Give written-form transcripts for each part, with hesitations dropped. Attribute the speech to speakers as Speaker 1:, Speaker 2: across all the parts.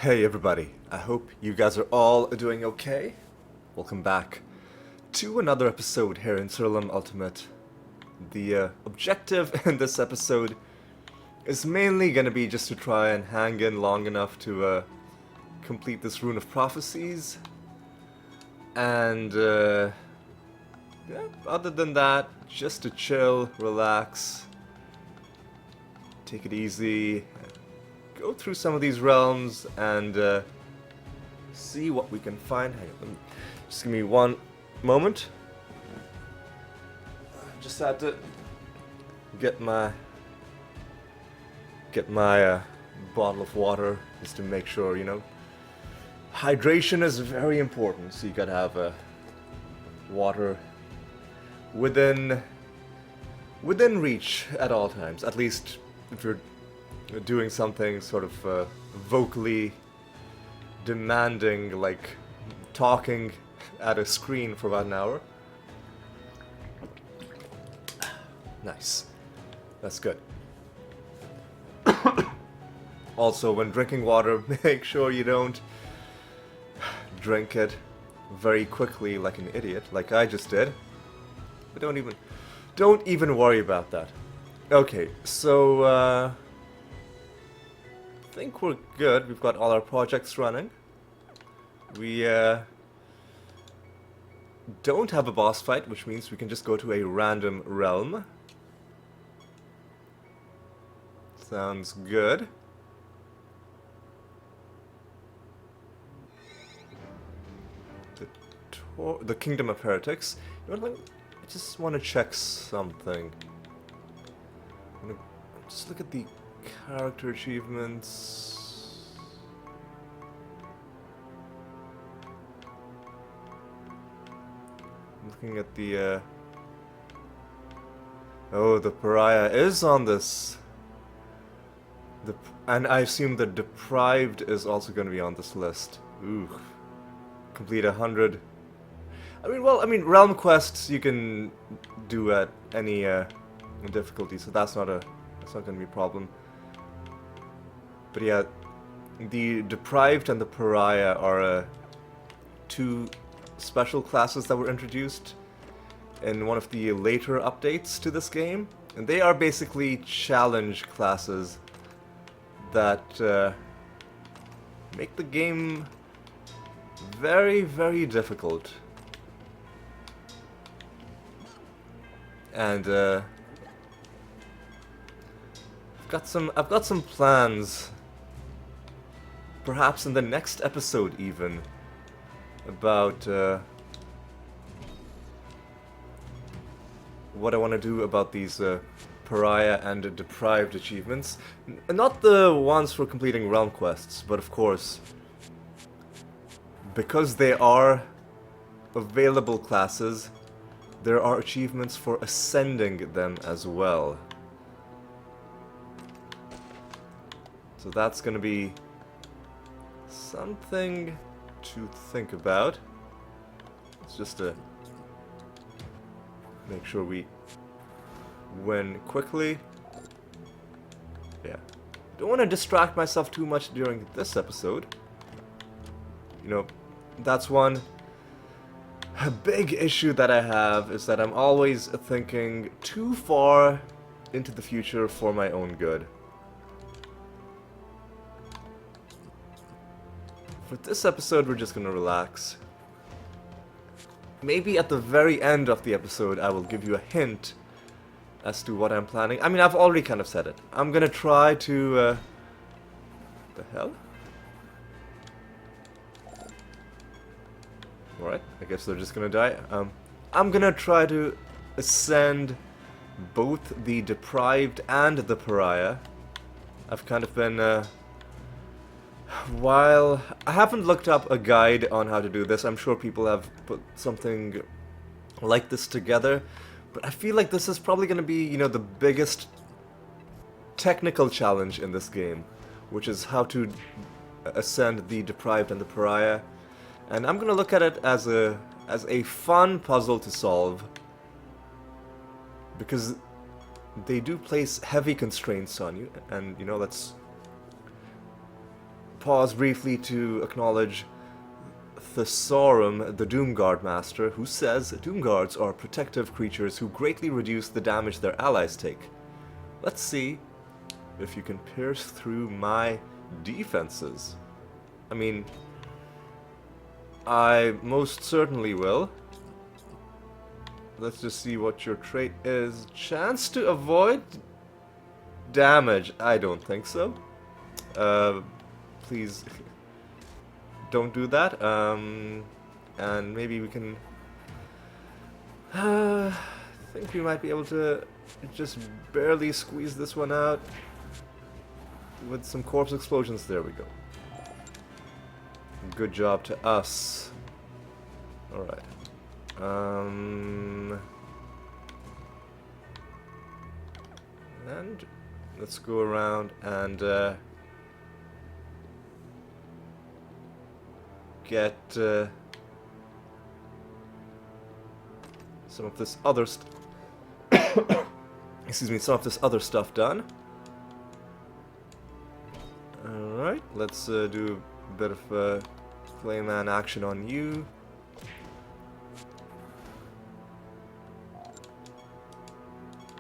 Speaker 1: Hey everybody, I hope you guys are all doing okay. Welcome back to another episode here in Siralim Ultimate. The objective in this episode is mainly going to be just to try and hang in long enough to complete this Rune of Prophecies. And yeah, other than that, just to chill, relax, take it easy, go through some of these realms and see what we can find. Hang on, just give me one moment. Just had to get my bottle of water just to make sure, hydration is very important. So you gotta have water within reach at all times. At least if you're doing something sort of vocally demanding, like talking at a screen for about an hour. Nice. That's good. Also, when drinking water, make sure you don't drink it very quickly like an idiot, like I just did. But don't even worry about that. Okay, so I think we're good. We've got all our projects running. We don't have a boss fight, which means we can just go to a random realm. Sounds good. The Kingdom of Heretics. You know what, I just want to check something. Just look at the character achievements. I'm looking at the oh, the Pariah is on this. And I assume the Deprived is also going to be on this list. Ooh. Complete 100. I mean, realm quests you can do at any difficulty, so that's not going to be a problem. But yeah, the Deprived and the Pariah are two special classes that were introduced in one of the later updates to this game, and they are basically challenge classes that make the game very, very difficult. And I've got some plans, perhaps in the next episode even, about what I want to do about these Pariah and Deprived achievements. Not the ones for completing realm quests, but of course, because they are available classes, there are achievements for ascending them as well. So that's gonna be something to think about. It's just to make sure we win quickly. Yeah. Don't want to distract myself too much during this episode. That's one big issue that I have, is that I'm always thinking too far into the future for my own good. For this episode, we're just gonna relax. Maybe at the very end of the episode, I will give you a hint as to what I'm planning. I mean, I've already kind of said it. I'm gonna try to... the hell? Alright, I guess they're just gonna die. I'm gonna try to ascend both the Deprived and the Pariah. I've kind of been... while I haven't looked up a guide on how to do this, I'm sure people have put something like this together, but I feel like this is probably going to be, the biggest technical challenge in this game, which is how to ascend the Deprived and the Pariah. And I'm going to look at it as a fun puzzle to solve, because they do place heavy constraints on you, and that's pause briefly to acknowledge Thesaurus, the Doomguard Master, who says Doomguards are protective creatures who greatly reduce the damage their allies take. Let's see if you can pierce through my defenses. I mean, I most certainly will. Let's just see what your trait is. Chance to avoid damage. I don't think so. Please don't do that. And maybe we can... I think we might be able to just barely squeeze this one out with some corpse explosions. There we go. Good job to us. Alright. And let's go around and get some of this other excuse me, some of this other stuff done. Alright, let's do a bit of Flayman action on you.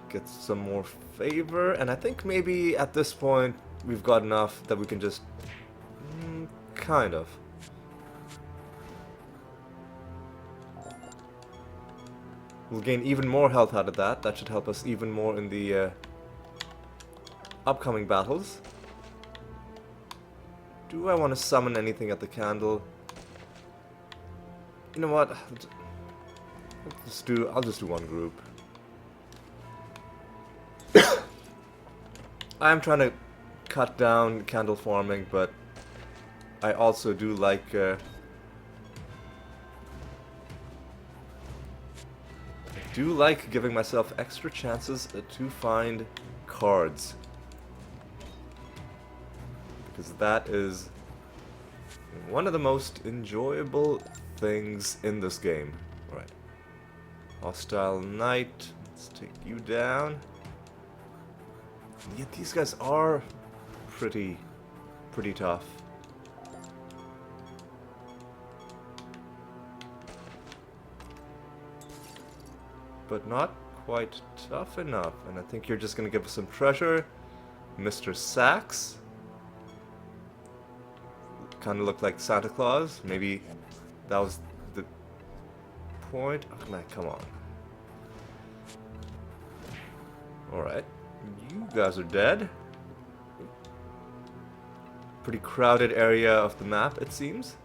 Speaker 1: Get some more favor, and I think maybe at this point we've got enough that we can just kind of. We'll gain even more health out of that. That should help us even more in the upcoming battles. Do I want to summon anything at the candle? You know what? I'll just do one group. I'm trying to cut down candle farming, but I also do like giving myself extra chances to find cards, because that is one of the most enjoyable things in this game. All right, hostile knight. Let's take you down. Yet these guys are pretty tough. But not quite tough enough. And I think you're just gonna give us some treasure. Mr. Sachs. Kinda looked like Santa Claus. Maybe that was the point. Oh man, come on. Alright. You guys are dead. Pretty crowded area of the map, it seems.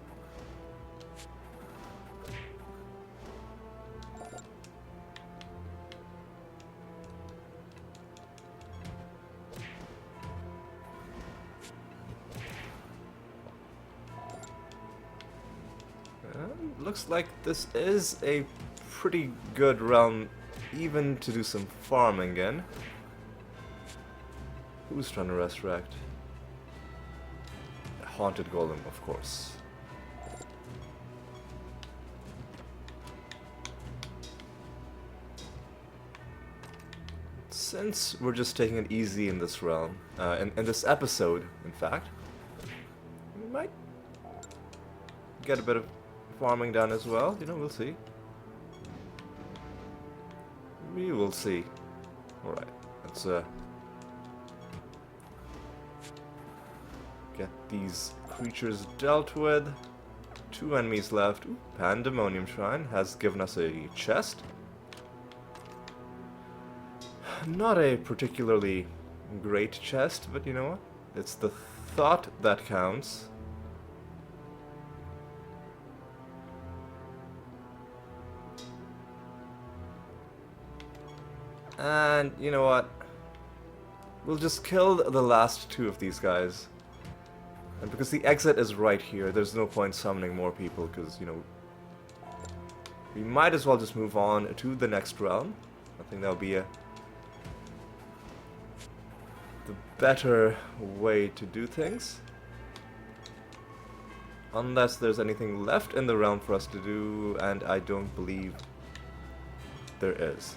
Speaker 1: Looks like this is a pretty good realm, even to do some farming in. Who's trying to resurrect? A haunted golem, of course. Since we're just taking it easy in this realm, in this episode, in fact, we might get a bit of farming done as well. You know, we'll see. We will see. Alright, let's get these creatures dealt with. 2 enemies left. Ooh, Pandemonium Shrine has given us a chest. Not a particularly great chest, but you know what? It's the thought that counts. And you know what? We'll just kill the last 2 of these guys. And because the exit is right here, there's no point summoning more people, because, you know, we might as well just move on to the next realm. I think that'll be the better way to do things. Unless there's anything left in the realm for us to do, and I don't believe there is.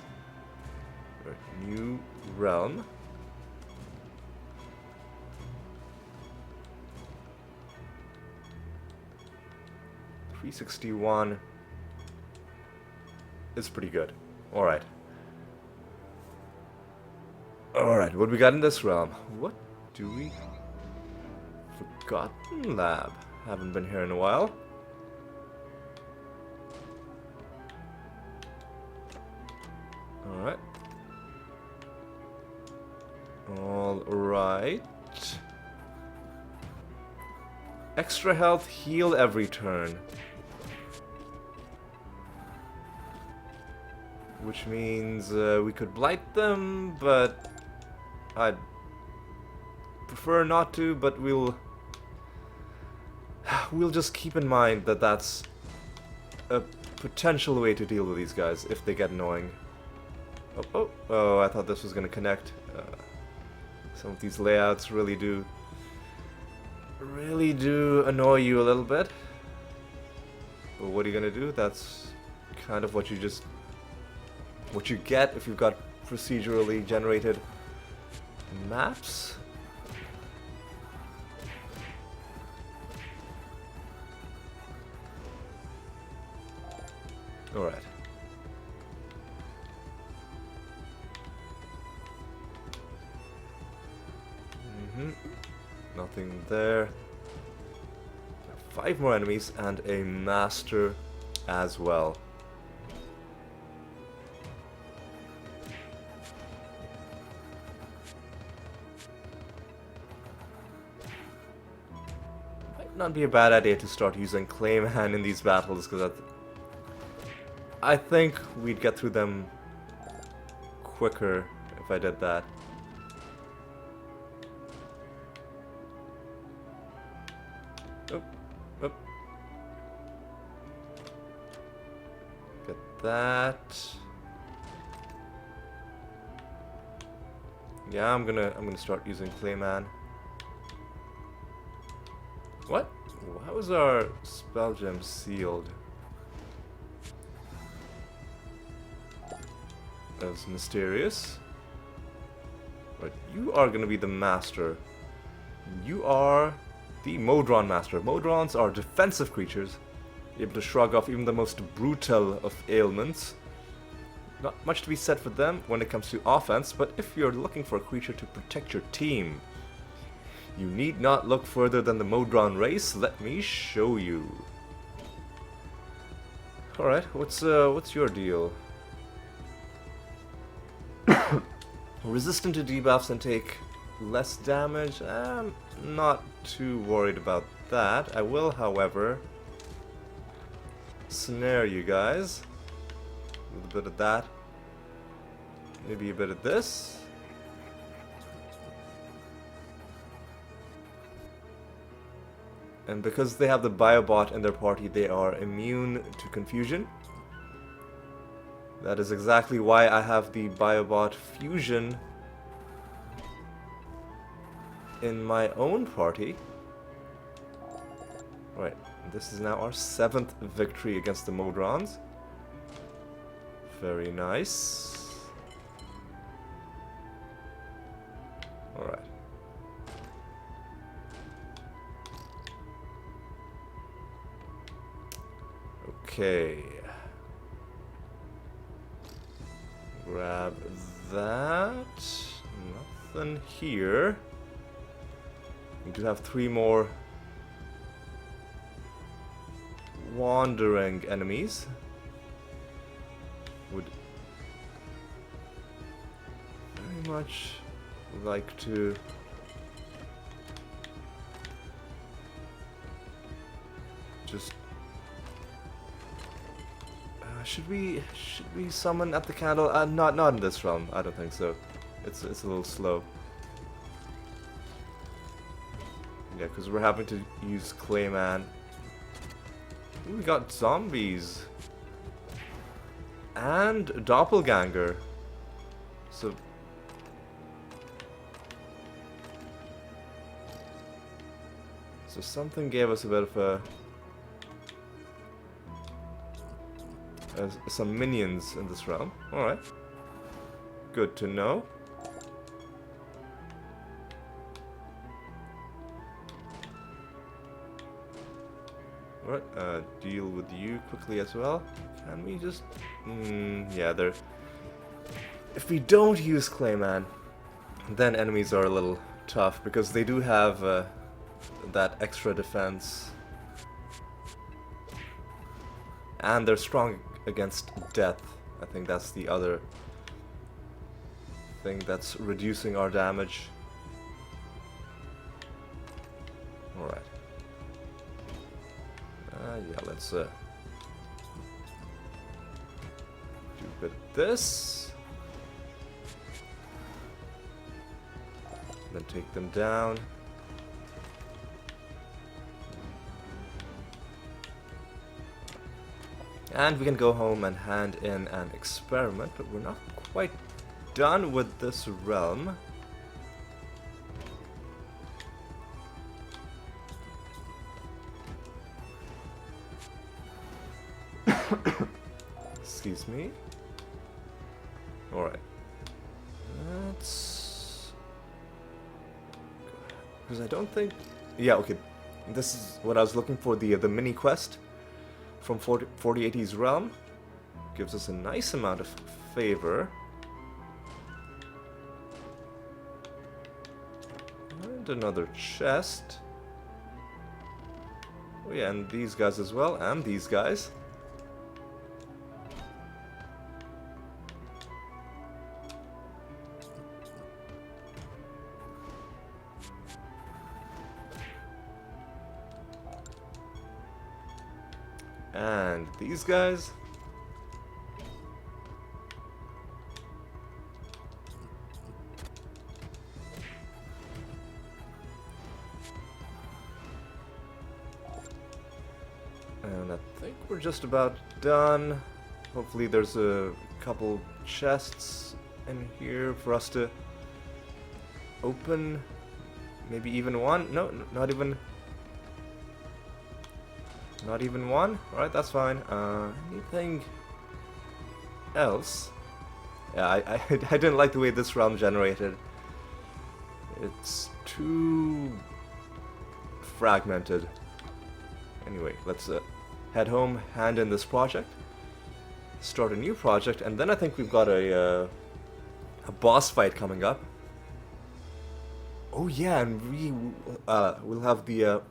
Speaker 1: New realm. 361 is pretty good. Alright. Alright, what we got in this realm? What do we... Forgotten Lab. Haven't been here in a while. Alright. Alright. Extra health, heal every turn. Which means we could blight them, but I'd prefer not to, but we'll just keep in mind that that's a potential way to deal with these guys if they get annoying. Oh, I thought this was gonna connect. Some of these layouts really do annoy you a little bit. But what are you gonna do? That's kind of what you get if you've got procedurally generated maps. Alright. Nothing there. 5 more enemies and a master as well. Might not be a bad idea to start using Clayman in these battles, because I think we'd get through them quicker if I did that. Oh. Get that. Yeah, I'm gonna start using Clayman. What? How is our spell gem sealed? That's mysterious. But you are gonna be the master. You are the Modron Master. Modrons are defensive creatures, able to shrug off even the most brutal of ailments. Not much to be said for them when it comes to offense, but if you're looking for a creature to protect your team, you need not look further than the Modron race. Let me show you. Alright, what's your deal? Resistant to debuffs and take less damage? I'm not too worried about that. I will, however, snare you guys with a bit of that. Maybe a bit of this. And because they have the Biobot in their party, they are immune to confusion. That is exactly why I have the Biobot Fusion in my own party. Right, this is now our 7th victory against the Modrons. Very nice. Alright. Okay. Grab that. Nothing here. We do have 3 more wandering enemies. Would very much like to just should we summon at the candle? Not in this realm. I don't think so. It's a little slow. Yeah, because we're having to use Clayman. Ooh, we got zombies and doppelganger. So something gave us a bit of some minions in this realm. Alright. Good to know. Alright, deal with you quickly as well. Can we just... yeah, they're... If we don't use Clayman, then enemies are a little tough, because they do have that extra defense. And they're strong against death. I think that's the other thing that's reducing our damage. Alright. Yeah, let's do a bit of this. Then take them down. And we can go home and hand in an experiment, but we're not quite done with this realm. Excuse me. Alright. Let's... Because I don't think... Yeah, okay. This is what I was looking for, the mini quest from 4080's realm. Gives us a nice amount of favor. And another chest. Oh yeah, and these guys as well, and these guys. And these guys. And I think we're just about done. Hopefully there's a couple chests in here for us to open. Maybe even one? No, not even... Not even one? Alright, that's fine. Anything else? Yeah, I didn't like the way this realm generated. It's too fragmented. Anyway, let's head home, hand in this project, start a new project, and then I think we've got a boss fight coming up. Oh yeah, and we'll have the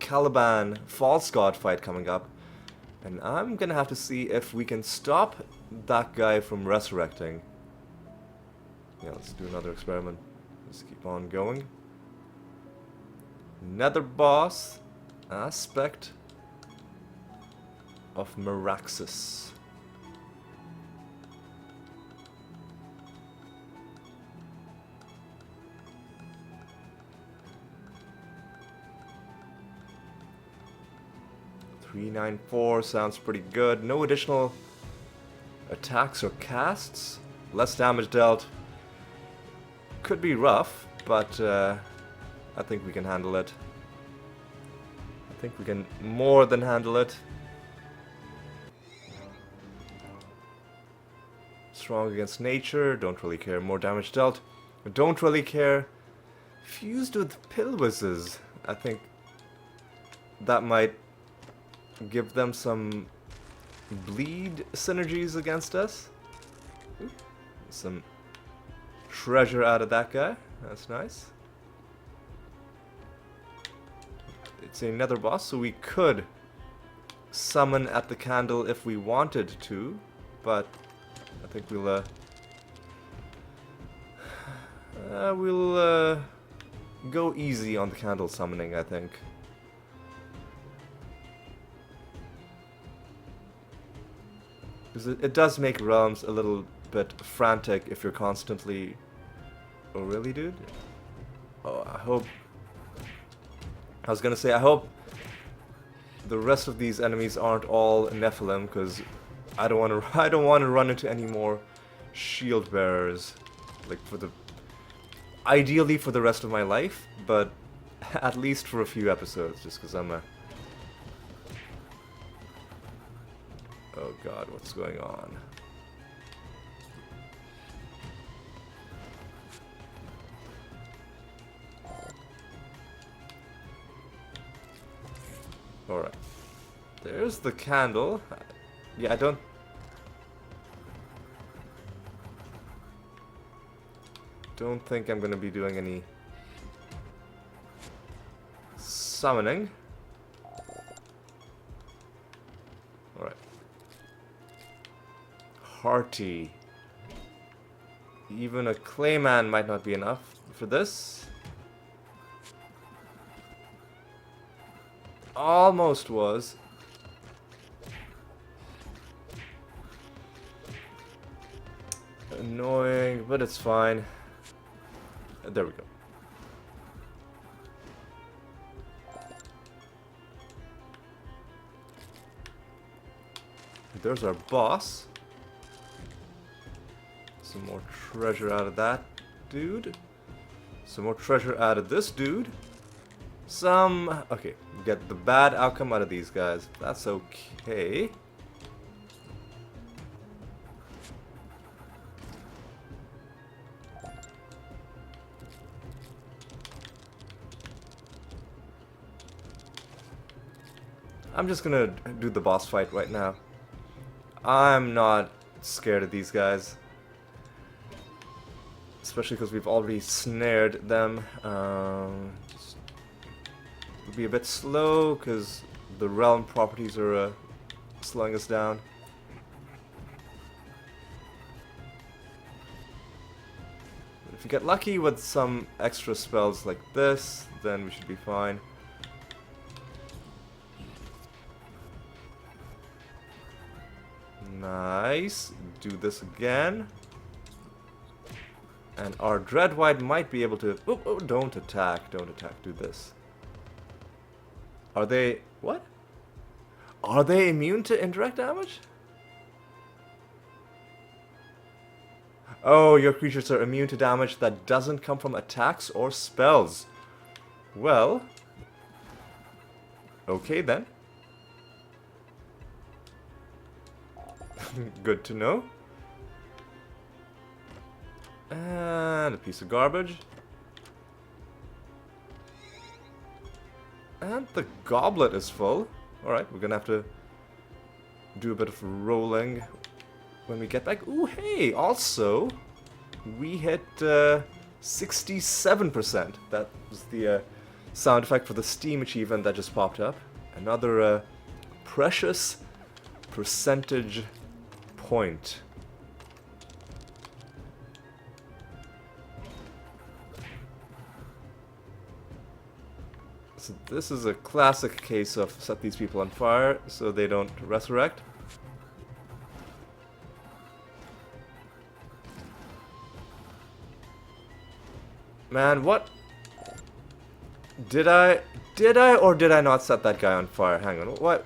Speaker 1: Caliban False God fight coming up, and I'm gonna have to see if we can stop that guy from resurrecting. Yeah, let's do another experiment. Let's keep on going. Nether boss aspect of Meraxus. $394 sounds pretty good. No additional attacks or casts. Less damage dealt. Could be rough, but I think we can handle it. I think we can more than handle it. Strong against nature. Don't really care. More damage dealt. Don't really care. Fused with pill whizzes. I think that might give them some bleed synergies against us. Ooh, some treasure out of that guy. That's nice. It's another boss, so we could summon at the candle if we wanted to, but I think we'll go easy on the candle summoning, I think. Because it does make realms a little bit frantic if you're constantly... Oh, really, dude? Oh, I hope... I was gonna say, I hope the rest of these enemies aren't all Nephilim, because I don't want to run into any more shield bearers, like for the... Ideally for the rest of my life, but at least for a few episodes, just because I'm a... Oh god, what's going on? Alright. There's the candle. Yeah, I don't think I'm gonna be doing any summoning. Alright. Hearty. Even a clayman might not be enough for this. Almost was. Annoying, but it's fine. There we go. There's our boss. Some more treasure out of that dude. Some more treasure out of this dude. Okay, get the bad outcome out of these guys. That's okay. I'm just gonna do the boss fight right now. I'm not scared of these guys. Especially because we've already snared them. Just it'll be a bit slow because the realm properties are slowing us down. If you get lucky with some extra spells like this, then we should be fine. Nice. Do this again. And our Dreadwhite might be able to... Oh, don't attack. Don't attack. Do this. Are they... What? Are they immune to indirect damage? Oh, your creatures are immune to damage that doesn't come from attacks or spells. Well... Okay then. Good to know. And a piece of garbage. And the goblet is full. Alright, we're gonna have to do a bit of rolling when we get back. Ooh, hey! Also, we hit 67%. That was the sound effect for the Steam achievement that just popped up. Another precious percentage point. So this is a classic case of set these people on fire so they don't resurrect. Man, what? Did I or did I not set that guy on fire? Hang on, what?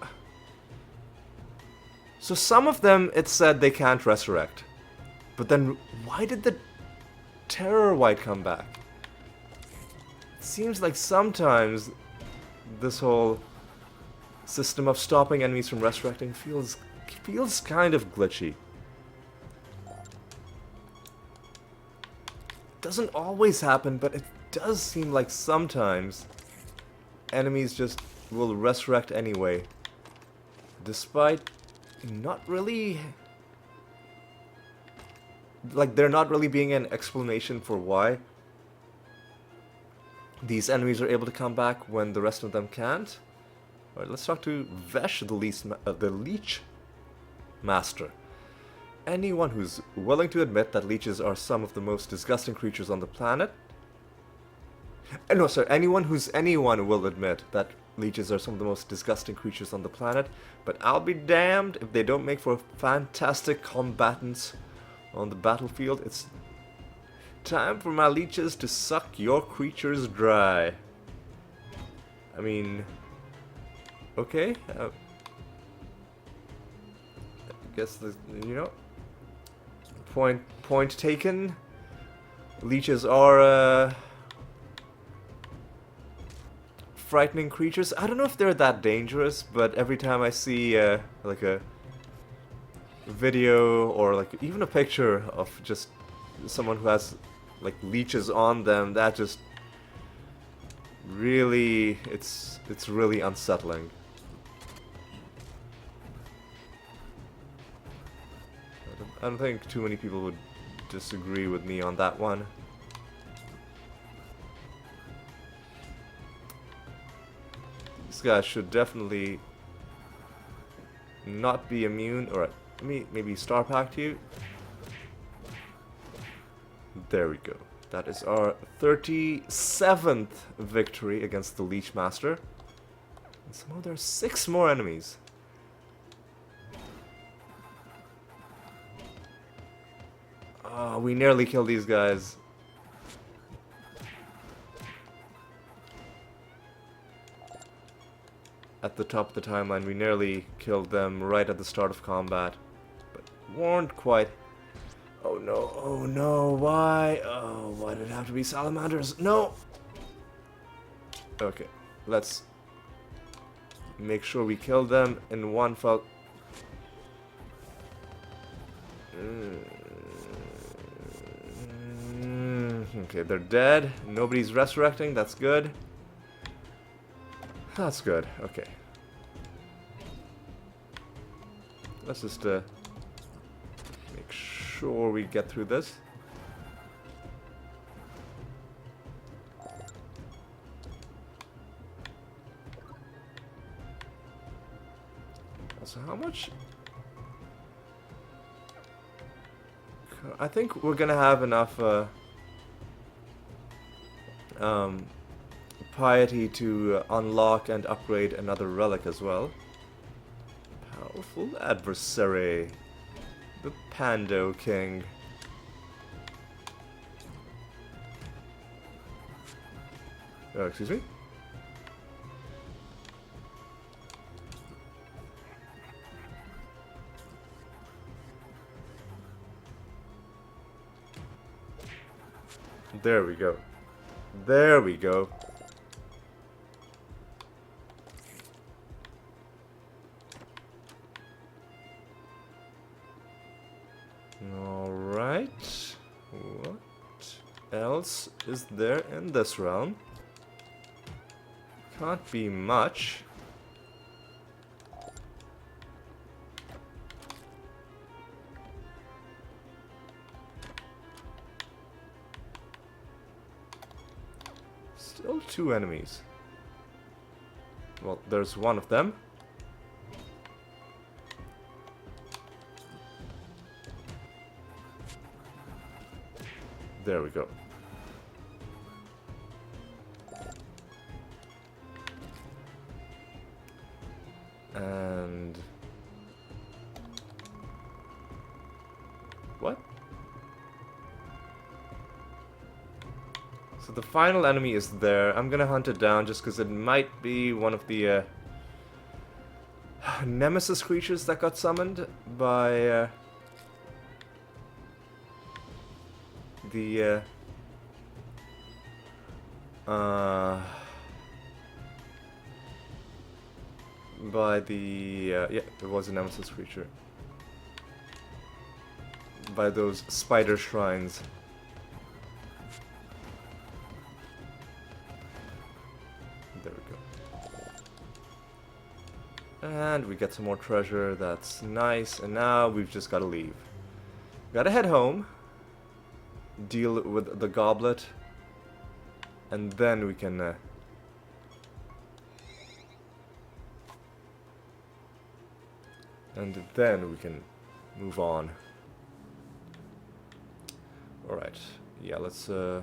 Speaker 1: So some of them, it said they can't resurrect. But then, why did the Terror White come back? It seems like sometimes this whole system of stopping enemies from resurrecting feels kind of glitchy. Doesn't always happen, but it does seem like sometimes enemies just will resurrect anyway, despite not really, like, there not really being an explanation for why these enemies are able to come back when the rest of them can't. Alright, let's talk to Vesh, the Leech Master. Anyone who's willing to admit that leeches are some of the most disgusting creatures on the planet. No, sorry, anyone will admit that leeches are some of the most disgusting creatures on the planet, but I'll be damned if they don't make for fantastic combatants on the battlefield. It's time for my leeches to suck your creatures dry. I mean, okay, I guess point taken. Leeches are frightening creatures. I don't know if they're that dangerous, but every time I see like a video or like even a picture of just someone who has like leeches on them, that just really, it's really unsettling. I don't think too many people would disagree with me on that one. This guy should definitely not be immune. Alright, let me maybe star pack you. There we go. That is our 37th victory against the Leech Master. And somehow there are 6 more enemies. Oh, we nearly killed these guys. At the top of the timeline, we nearly killed them right at the start of combat. But weren't quite. Oh no, why? Oh, why did it have to be salamanders? No! Okay, let's make sure we kill them in one fell. Okay, they're dead. Nobody's resurrecting. That's good. That's good. Okay. Let's just make sure we get through this. Also, how much? I think we're gonna have enough piety to unlock and upgrade another relic as well. Powerful adversary, the Pando King. Oh, excuse me? There we go. There we go. Alright. What else is there in this realm? Can't be much. Still 2 enemies. Well, there's one of them. There we go. And what? So the final enemy is there. I'm gonna hunt it down just because it might be one of the nemesis creatures that got summoned by the yeah, it was a nemesis creature. By those spider shrines. There we go. And we get some more treasure, that's nice, and now we've just gotta leave. Gotta head home, deal with the goblet, and then we can move on. Alright, yeah, let's go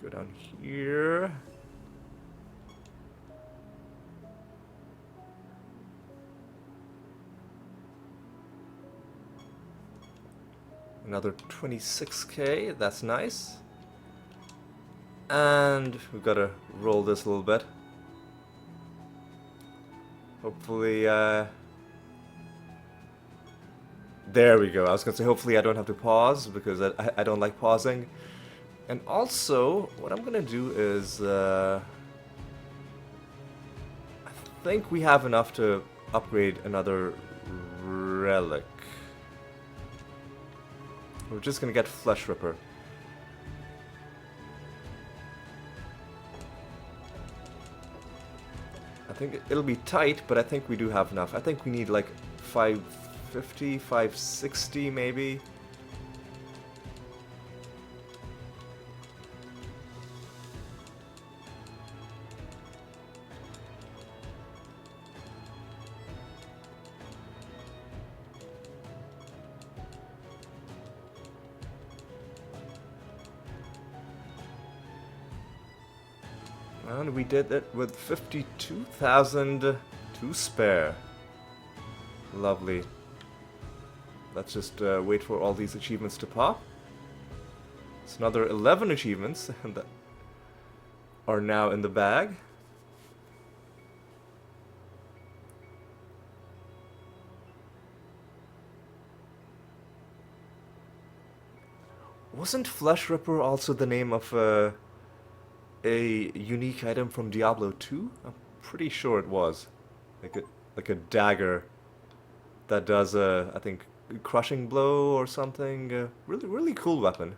Speaker 1: down here. Another 26k, that's nice. And we've got to roll this a little bit. Hopefully, there we go. I was going to say hopefully I don't have to pause, because I don't like pausing. And also, what I'm going to do is, I think we have enough to upgrade another relic. We're just going to get Flesh Ripper. I think it'll be tight, but I think we do have enough. I think we need like 5 550, 560 maybe. And we did it with 52,000 to spare. Lovely. Let's just wait for all these achievements to pop. It's another 11 achievements that are now in the bag. Wasn't Flesh Ripper also the name of a unique item from Diablo 2? I'm pretty sure it was. Like a dagger that does I think crushing blow or something. Really cool weapon.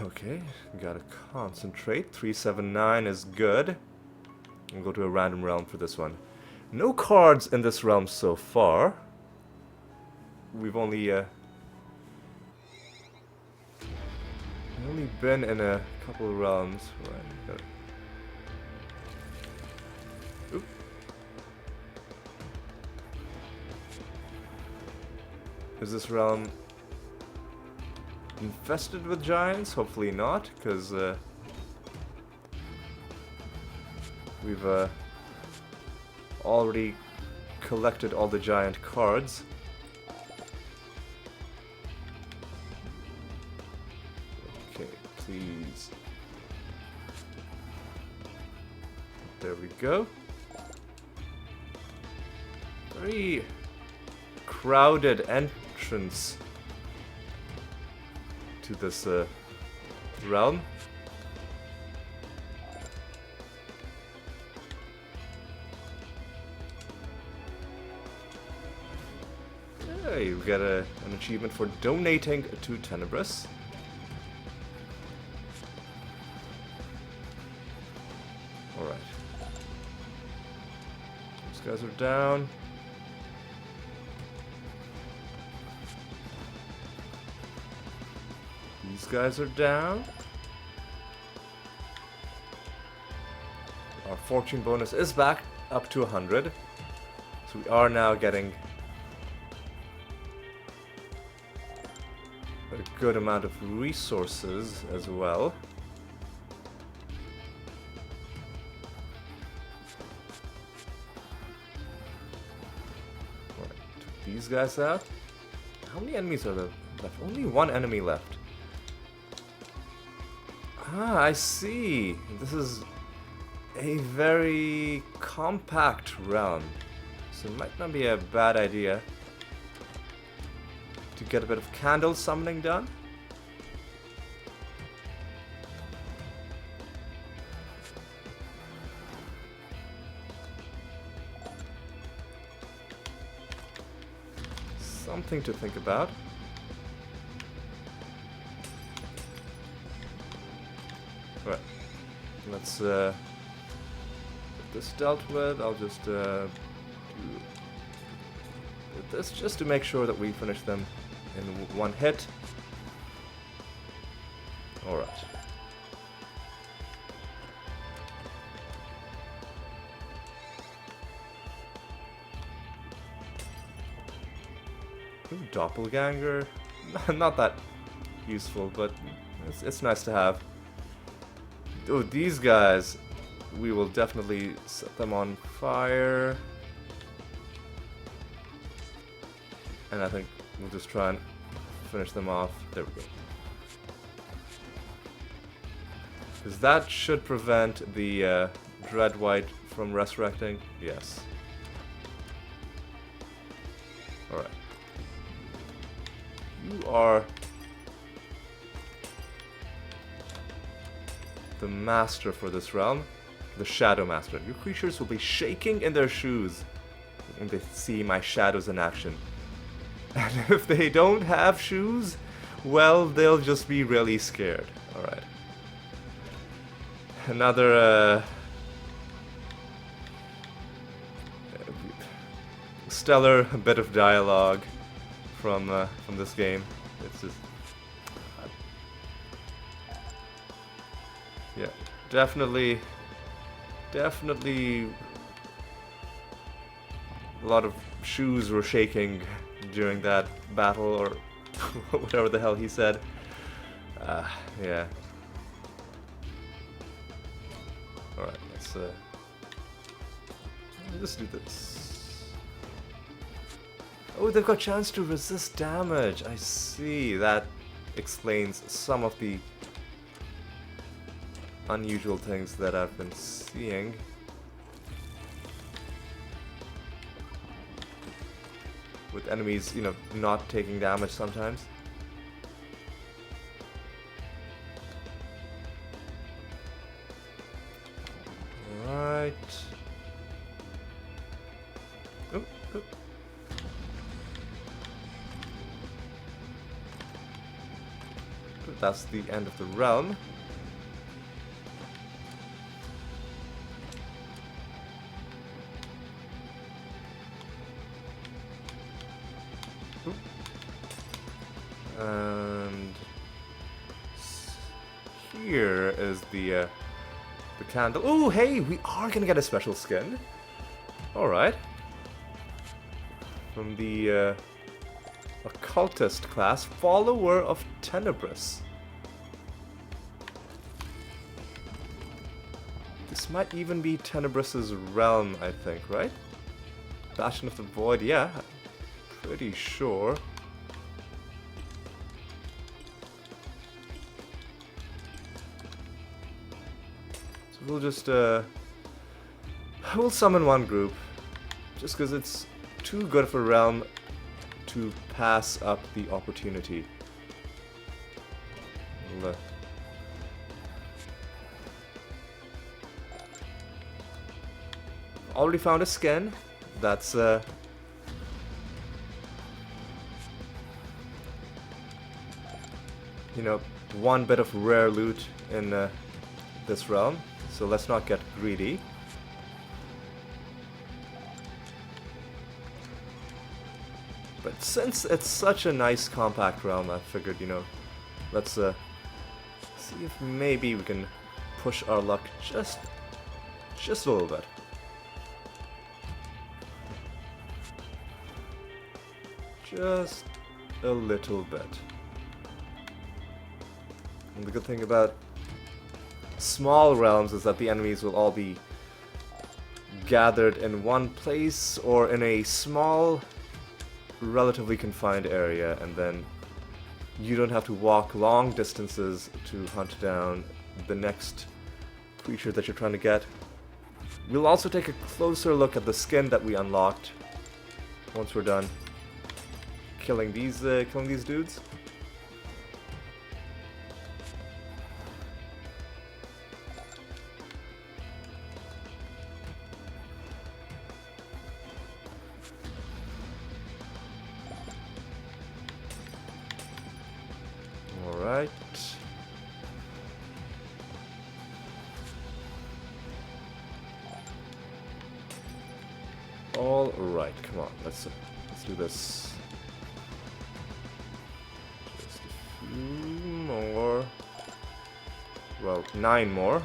Speaker 1: Okay, gotta concentrate. 379 is good. We'll go to a random realm for this one. No cards in this realm so far. We've only been in a couple of realms. Right. Oop. Is this realm infested with giants? Hopefully not, because we've already collected all the giant cards. Okay, please. There we go. Very crowded entrance to this realm. Hey, you get an achievement for donating to Tenebris. Alright. These guys are down. These guys are down. Our fortune bonus is back up to 100. So we are now getting a good amount of resources as well. Alright, took these guys out. How many enemies are there left? Only one enemy left. Ah, I see. This is a very compact realm. So it might not be a bad idea to get a bit of candle summoning done. Something to think about. Right, let's get this dealt with. I'll just do this just to make sure that we finish them in one hit. Alright. Ooh, doppelganger. Not that useful, but it's nice to have. Oh, these guys, we will definitely set them on fire. And I think we'll just try and finish them off. There we go. Because that should prevent the Dread White from resurrecting. Yes. Alright. You are the master for this realm. the Shadow Master. Your creatures will be shaking in their shoes when they see my shadows in action. And if they don't have shoes, well, they'll just be really scared. Alright. Another, stellar bit of dialogue from this game. It's just... yeah, definitely a lot of shoes were shaking during that battle, or whatever the hell he said. Yeah. Alright, let's do this. Oh, they've got chance to resist damage. I see. That explains some of the unusual things that I've been seeing. With enemies, you know, not taking damage sometimes. Alright. Oh, oh. That's the end of the realm. And here is the candle. Oh, hey, we are gonna get a special skin. All right. From the occultist class, follower of Tenebris. This might even be Tenebris's realm, I think, right? Bastion of the Void, yeah, pretty sure. We'll just, we'll summon one group, just because it's too good of a realm to pass up the opportunity. We'll, already found a skin. That's, you know, one bit of rare loot in this realm. So let's not get greedy. But since it's such a nice compact realm, I figured, you know, let's see if maybe we can push our luck just a little bit. Just a little bit. And the good thing about small realms is that the enemies will all be gathered in one place or in a small, relatively confined area, and then you don't have to walk long distances to hunt down the next creature that you're trying to get. We'll also take a closer look at the skin that we unlocked once we're done killing these dudes. Alright. Alright, come on, let's do this. Just a few more. Well, 9 more.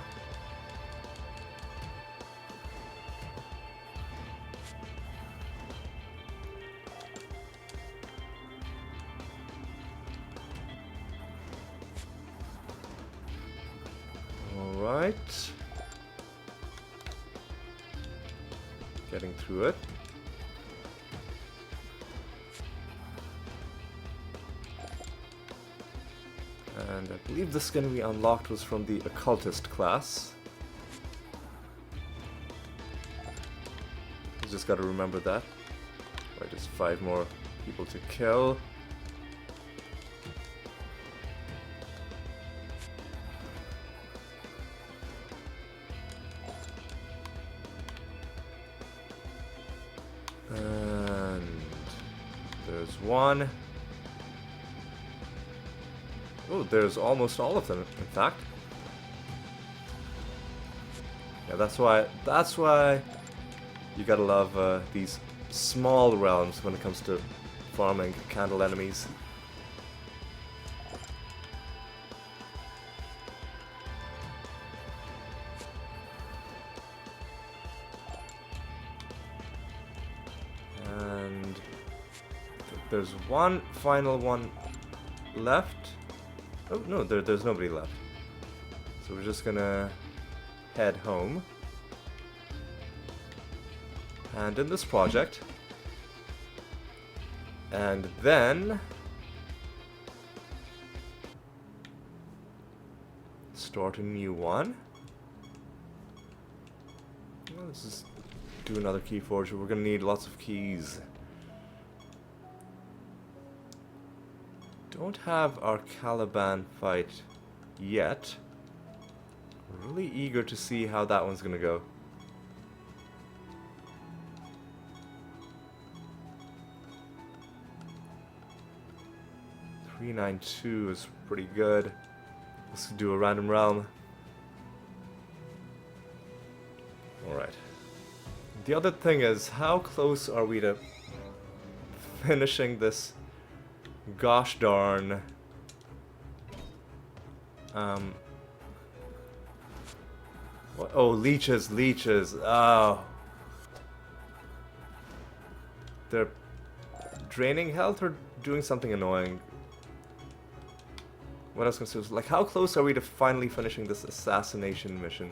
Speaker 1: Alright. Getting through it. And I believe the skin we unlocked was from the occultist class. You just gotta remember that. Right, just 5 more people to kill. And there's one. Oh, there's almost all of them, in fact. Yeah, that's why you gotta love these small realms when it comes to farming candle enemies. And there's one final one left. Oh no, there's nobody left. So we're just gonna head home. And in this project. And then start a new one. Let's just do another key forge. We're gonna need lots of keys. Don't have our Caliban fight yet. Really eager to see how that one's gonna go. $392 is pretty good. Let's do a random realm. Alright. The other thing is, how close are we to finishing this gosh darn what? Oh, leeches. Oh, they're draining health or doing something annoying. What else can I say? Like, how close are we to finally finishing this assassination mission?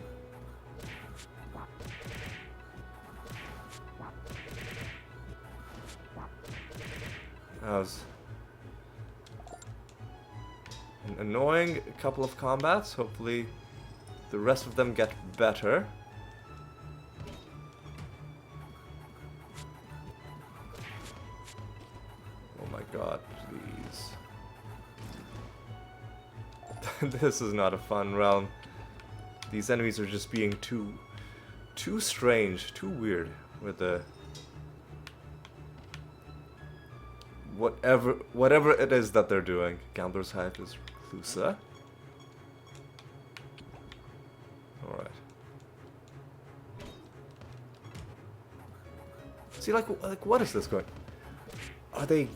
Speaker 1: That was an annoying couple of combats. Hopefully the rest of them get better. Oh my god, please. This is not a fun realm. These enemies are just being too strange, too weird with the whatever it is that they're doing. Gambler's Hive is Clusa. Alright. See, like what is this going? Are they...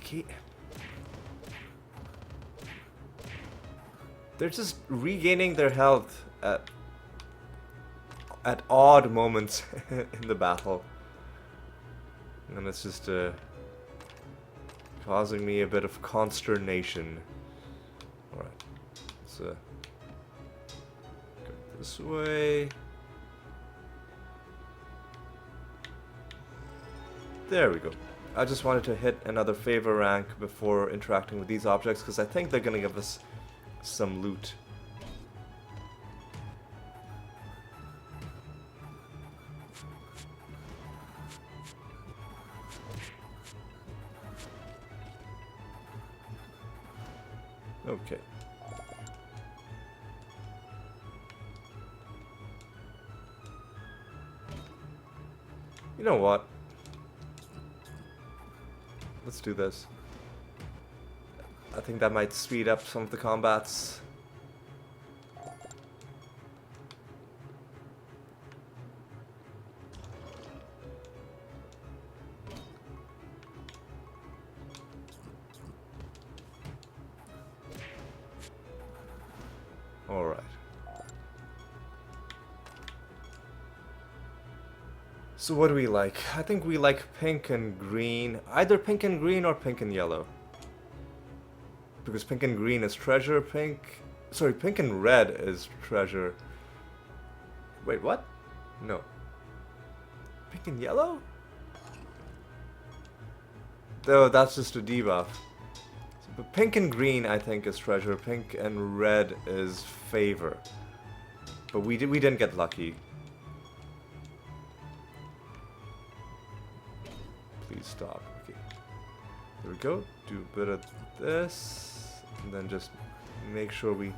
Speaker 1: They're just regaining their health at odd moments in the battle. And it's just causing me a bit of consternation. Alright. Let's go this way. There we go. I just wanted to hit another favor rank before interacting with these objects, because I think they're going to give us some loot. Okay. You know what? Let's do this. I think that might speed up some of the combats. Alright. So what do we like? I think we like pink and green. Either pink and green or pink and yellow. Because pink and green is treasure, pink and red is treasure. Wait, what? No. Pink and yellow? Though that's just a debuff. But pink and green, I think, is treasure. Pink and red is favor. But we didn't get lucky. Please stop. Okay. There we go. Do a bit of this. And then just make sure we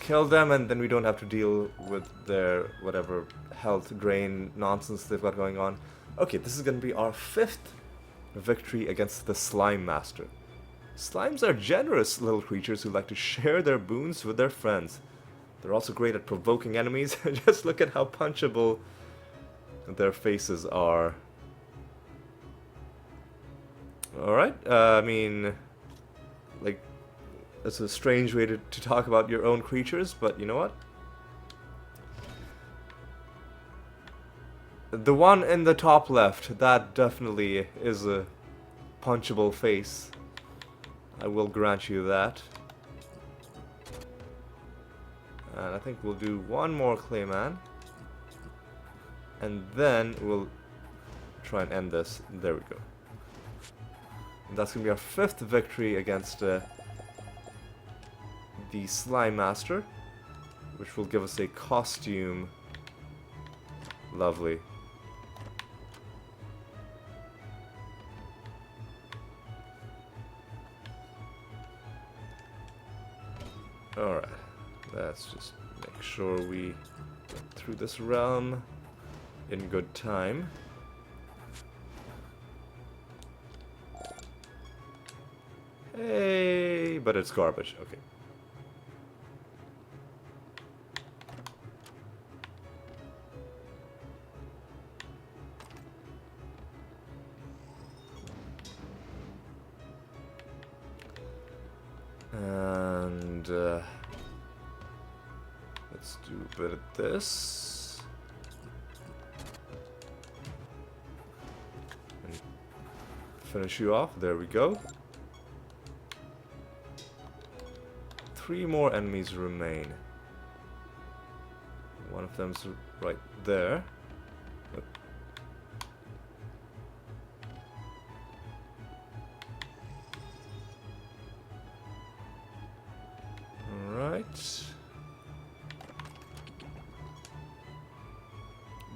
Speaker 1: kill them, and then we don't have to deal with their whatever health drain nonsense they've got going on. Okay, this is going to be our 5th A victory against the Slime Master. Slimes are generous little creatures who like to share their boons with their friends. They're also great at provoking enemies. Just look at how punchable their faces are. Alright, I mean, like, it's a strange way to talk about your own creatures, but you know what? The one in the top left, that definitely is a punchable face. I will grant you that. And I think we'll do one more Clayman. And then we'll try and end this. There we go. And that's going to be our 5th victory against the Slime Master, which will give us a costume. Lovely. Alright, let's just make sure we get through this realm in good time. Hey, but it's garbage. Okay. And let's do a bit of this. And finish you off. There we go. 3 more enemies remain. One of them's right there. Yep. Alright.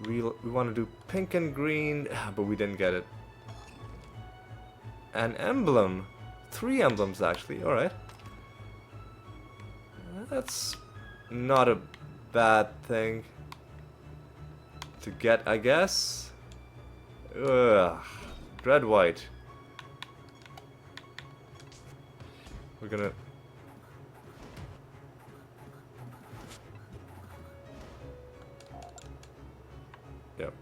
Speaker 1: We want to do pink and green, but we didn't get it. An emblem. 3 emblems actually, alright. That's not a bad thing to get, I guess. Ugh. Dread white. We're gonna... Yep.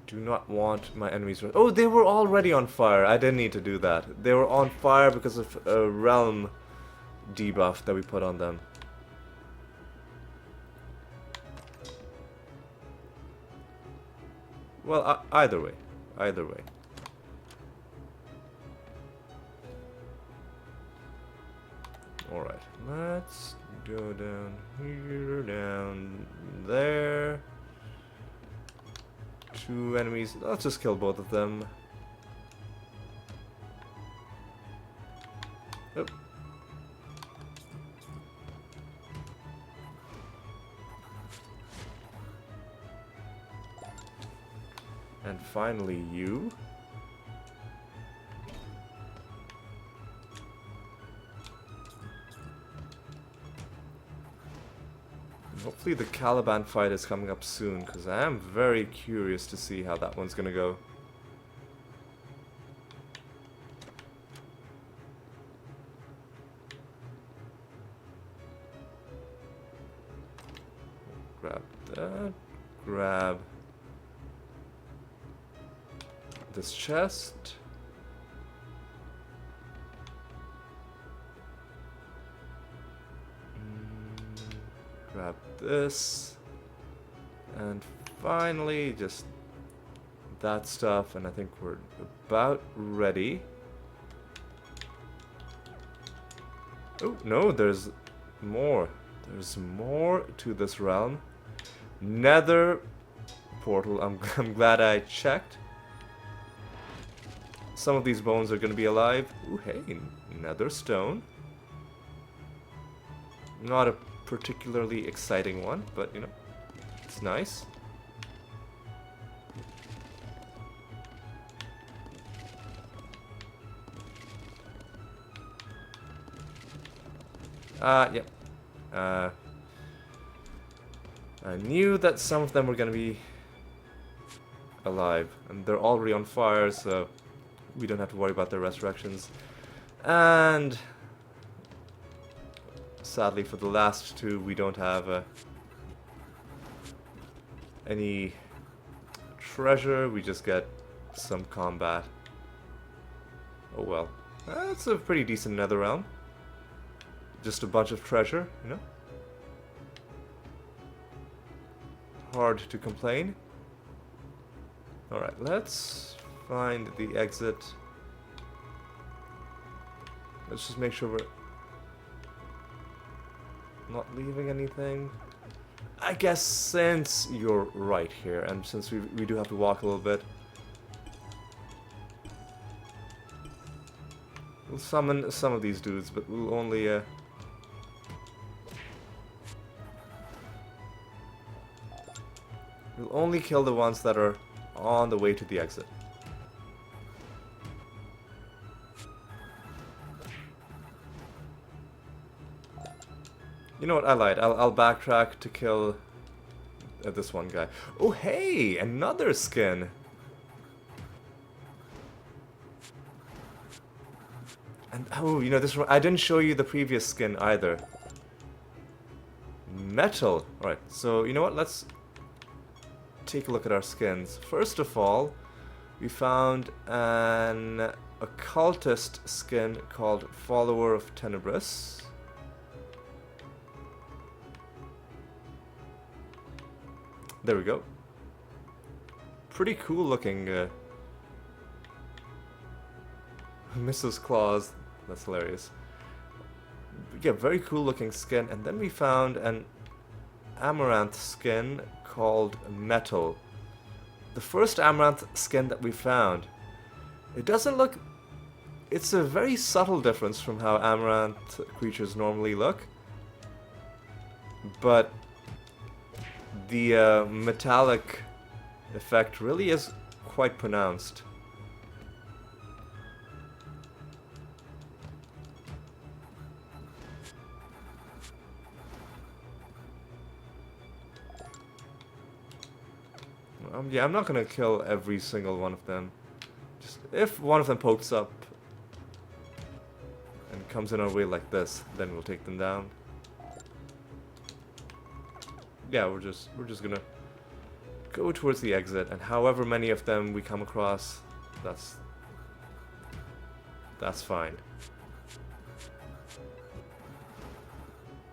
Speaker 1: Do not want my enemies... Oh, they were already on fire. I didn't need to do that. They were on fire because of a realm debuff that we put on them. Well, either way. Either way. Alright, let's go down here, down there. 2 enemies. Let's just kill both of them. Oh. And finally you. Hopefully the Caliban fight is coming up soon, because I am very curious to see how that one's gonna go. Grab that. Grab this chest. Grab this. And finally, just that stuff, and I think we're about ready. Oh, no, there's more. There's more to this realm. Nether portal. I'm glad I checked. Some of these bones are going to be alive. Ooh, hey, nether stone. Not a particularly exciting one, but you know, it's nice. Yep. I knew that some of them were gonna be alive. And they're already on fire, so we don't have to worry about their resurrections. And sadly for the last two, we don't have any treasure. We just get some combat. Oh well. That's a pretty decent nether realm. Just a bunch of treasure, you know? Hard to complain. Alright, let's find the exit. Let's just make sure we're not leaving anything. I guess since you're right here, and since we do have to walk a little bit, we'll summon some of these dudes, but we'll only we'll only kill the ones that are on the way to the exit. You know what, I lied. I'll backtrack to kill this one guy. Oh hey, another skin! And oh, you know, this I didn't show you the previous skin either. Metal! Alright, so you know what, let's take a look at our skins. First of all, we found an occultist skin called Follower of Tenebris. There we go. Pretty cool looking Mrs. Claus. That's hilarious. Yeah, very cool looking skin. And then we found an Amaranth skin called Metal. The first Amaranth skin that we found. It doesn't look... It's a very subtle difference from how Amaranth creatures normally look. But the metallic effect really is quite pronounced. Yeah, I'm not gonna kill every single one of them. Just if one of them pokes up and comes in our way like this, then we'll take them down. Yeah, we're just gonna go towards the exit, and however many of them we come across, that's fine.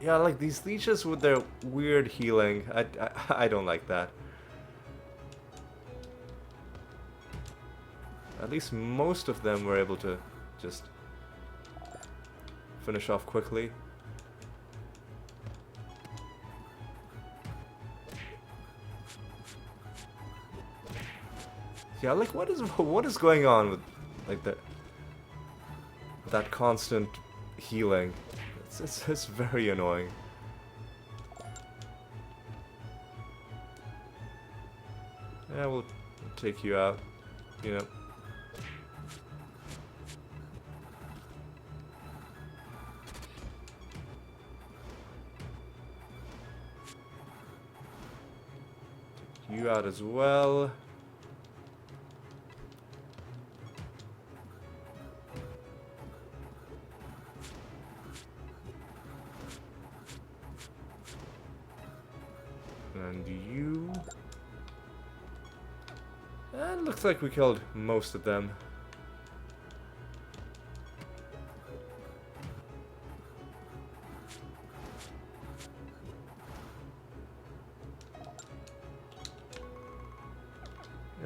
Speaker 1: Yeah, like these leeches with their weird healing, I don't like that. At least most of them were able to just finish off quickly. Yeah, like what is going on with like that constant healing? It's very annoying. Yeah, we'll take you out, you know. Take you out as well. And you... And looks like we killed most of them.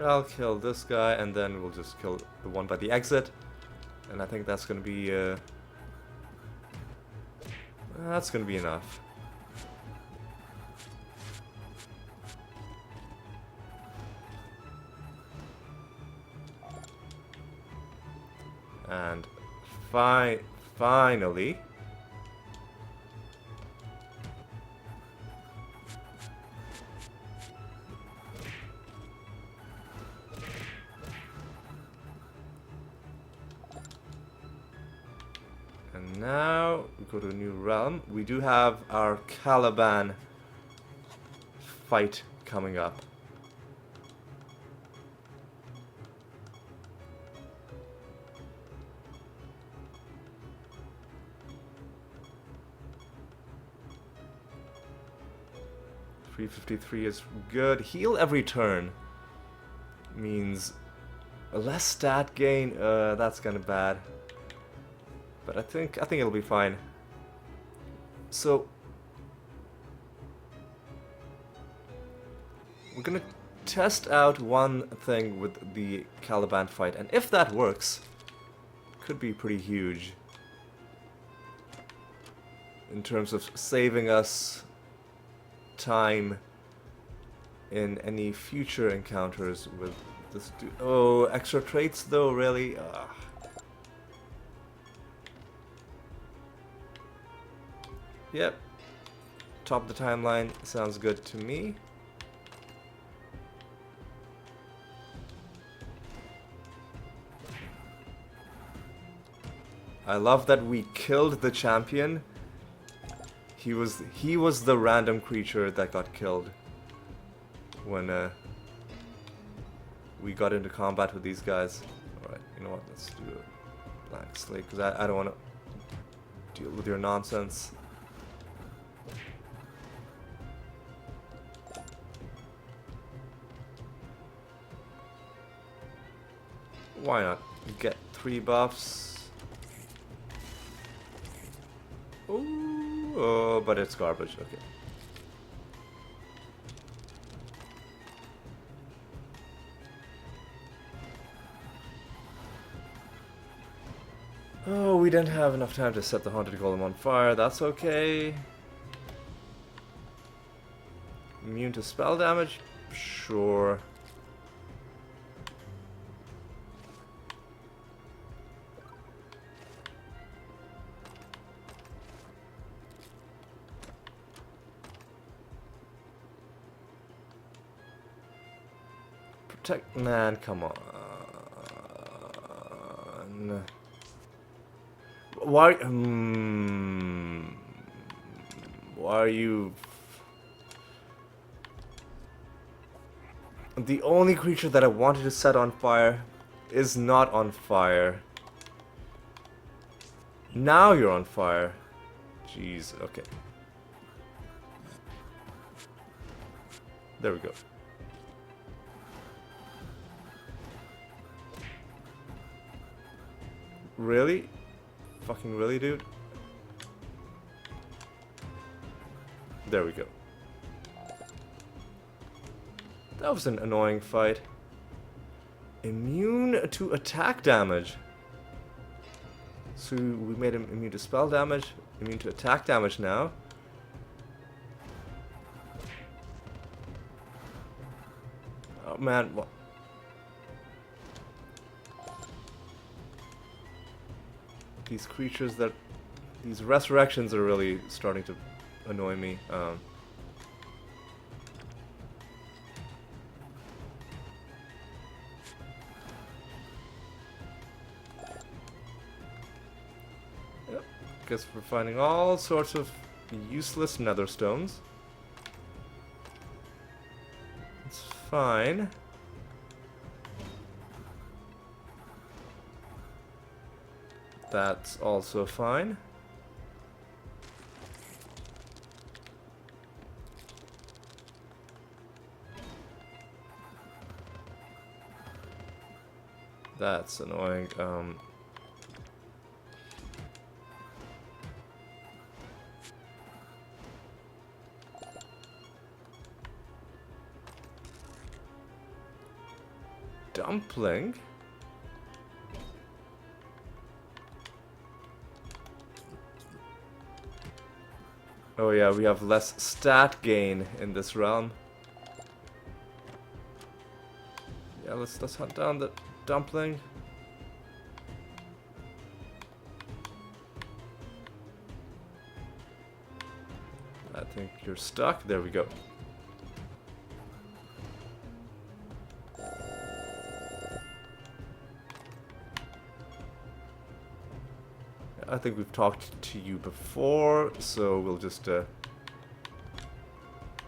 Speaker 1: I'll kill this guy, and then we'll just kill the one by the exit. And I think that's gonna be enough. And finally, and now we go to a new realm. We do have our Caliban fight coming up. 353 is good. Heal every turn means less stat gain. That's kind of bad. But I think it'll be fine. So we're gonna test out one thing with the Caliban fight, and if that works, could be pretty huge in terms of saving us time in any future encounters with this dude. Oh, extra traits though, really? Ugh. Yep. Top of the timeline sounds good to me. I love that we killed the champion. He was the random creature that got killed when we got into combat with these guys. Alright, you know what, let's do a blank slate, because I don't want to deal with your nonsense. Why not? Get 3 buffs. Ooh, oh, but it's garbage, okay. Oh, we didn't have enough time to set the Haunted Golem on fire, that's okay. Immune to spell damage? Sure. Protect, man, come on. Why are you... The only creature that I wanted to set on fire is not on fire. Now you're on fire. Jeez, okay. There we go. Really? Fucking really, dude? There we go. That was an annoying fight. Immune to attack damage. So we made him immune to spell damage, immune to attack damage now. Oh man, what? These creatures that... These resurrections are really starting to annoy me. Yep. Guess we're finding all sorts of useless nether stones. It's fine. That's also fine. That's annoying. Dumpling? Oh yeah, we have less stat gain in this realm. Yeah, let's hunt down the dumpling. I think you're stuck. There we go. I think we've talked to you before, so we'll just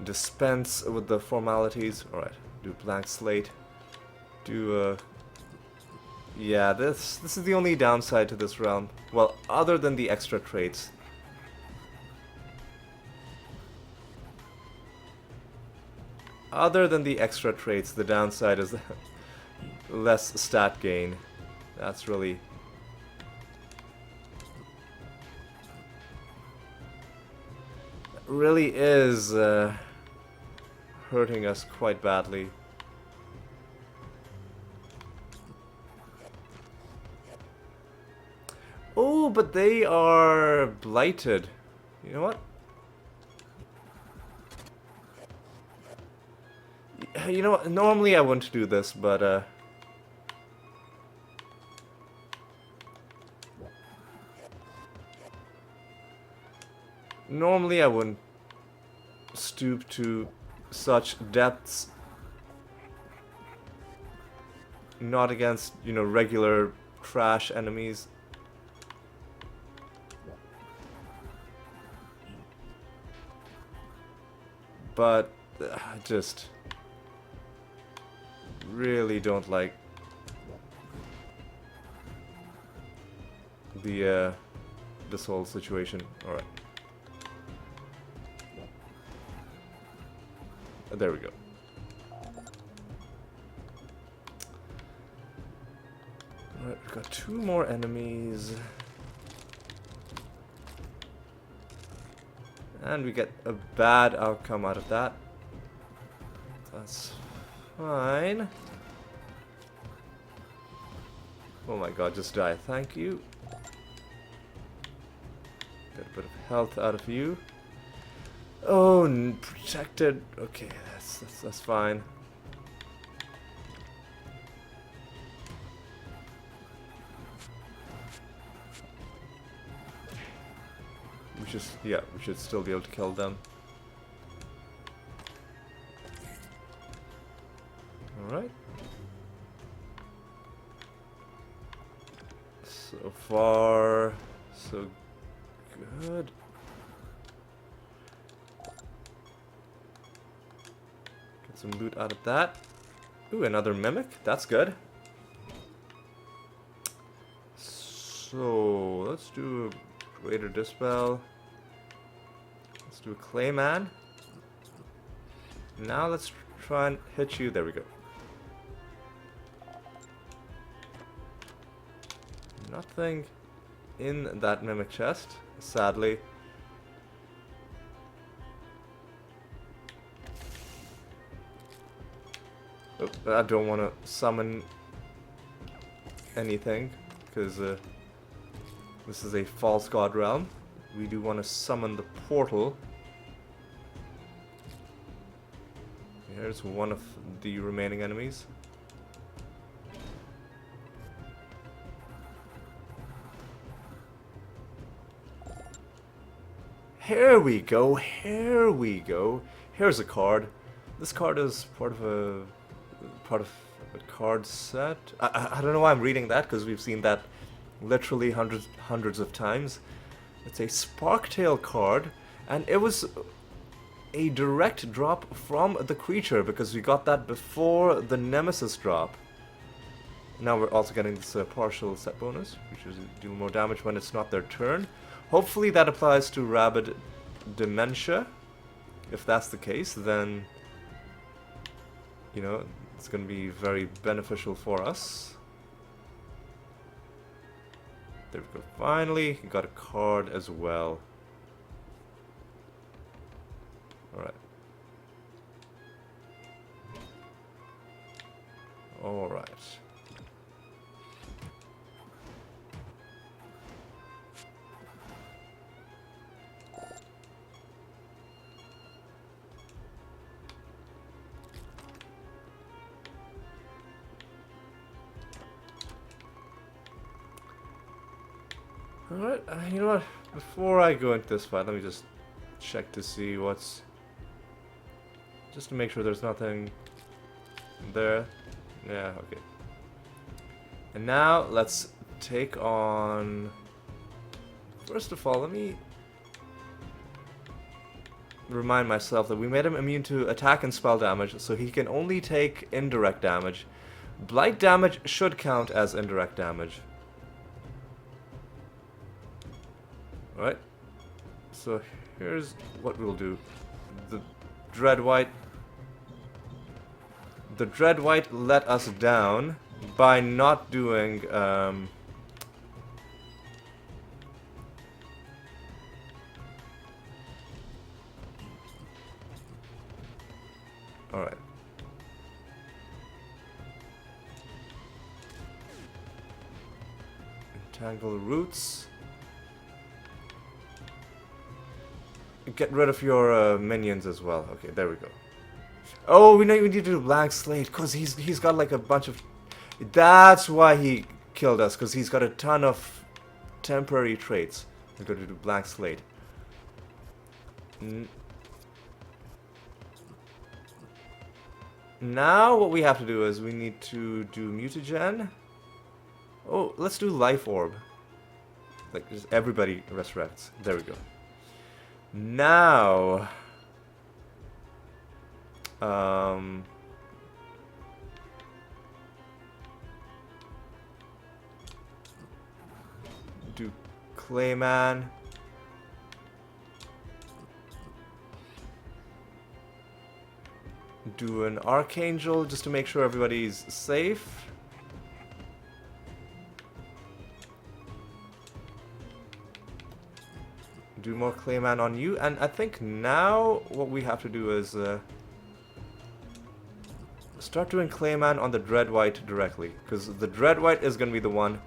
Speaker 1: dispense with the formalities. Alright, do blank slate. Do yeah, this is the only downside to this realm. Well, other than the extra traits. Other than the extra traits, the downside is less stat gain. That's really... really is hurting us quite badly. Oh, but they are blighted. You know what? You know what? Normally I wouldn't do this, but normally I wouldn't stoop to such depths. Not against, you know, regular trash enemies. But I just really don't like the this whole situation. All right. There we go. Alright, we've got 2 more enemies. And we get a bad outcome out of that. That's fine. Oh my god, just die. Thank you. Get a bit of health out of you. Oh, protected. Okay, that's fine. We should still be able to kill them. Alright. So far, so good. Get some loot out of that. Ooh, another mimic. That's good. So, let's do a greater dispel. Let's do a clayman. Now let's try and hit you. There we go. Nothing in that mimic chest, sadly. Oh, I don't want to summon anything, because this is a false god realm. We do want to summon the portal. Here's one of the remaining enemies. Here we go, here we go. Here's a card. This card is part of a card set. I don't know why I'm reading that, because we've seen that literally hundreds of times. It's a Sparktail card, and it was a direct drop from the creature, because we got that before the Nemesis drop. Now we're also getting this partial set bonus, which is deal more damage when it's not their turn. Hopefully that applies to Rabid Dementia. If that's the case, then, you know, it's going to be very beneficial for us. There we go. Finally, got a card as well. Alright. Alright. Alright, you know what? Before I go into this fight, let me just check to see what's... just to make sure there's nothing there. Yeah, okay. And now, let's take on... First of all, let me remind myself that we made him immune to attack and spell damage, so he can only take indirect damage. Blight damage should count as indirect damage. Alright, so here's what we'll do. The Dread White The Dread White let us down by not doing... Alright. Entangle roots. Get rid of your minions as well. Okay, there we go. Oh, we need to do blank slate because he's got like a bunch of... That's why he killed us, because he's got a ton of temporary traits. We're going to do blank slate. Now what we have to do is we need to do mutagen. Oh, let's do life orb. Like just everybody resurrects. There we go. Now do Clayman. Do an Archangel just to make sure everybody's safe. Do more Clayman on you, and I think now what we have to do is start doing Clayman on the Dread White directly, because the Dread White is going to be the one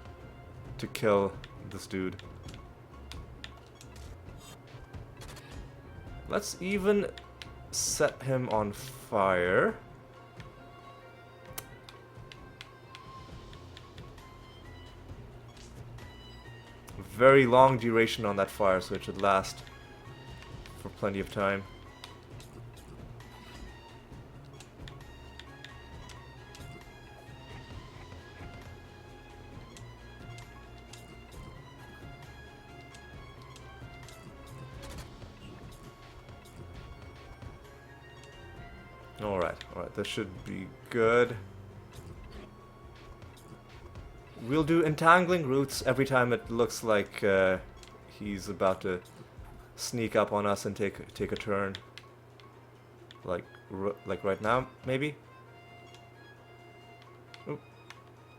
Speaker 1: to kill this dude. Let's even set him on fire. Very long duration on that fire, so it should last for plenty of time. Alright, this should be good. We'll do entangling roots every time it looks like he's about to sneak up on us and take a turn. Like right now, maybe? Oop.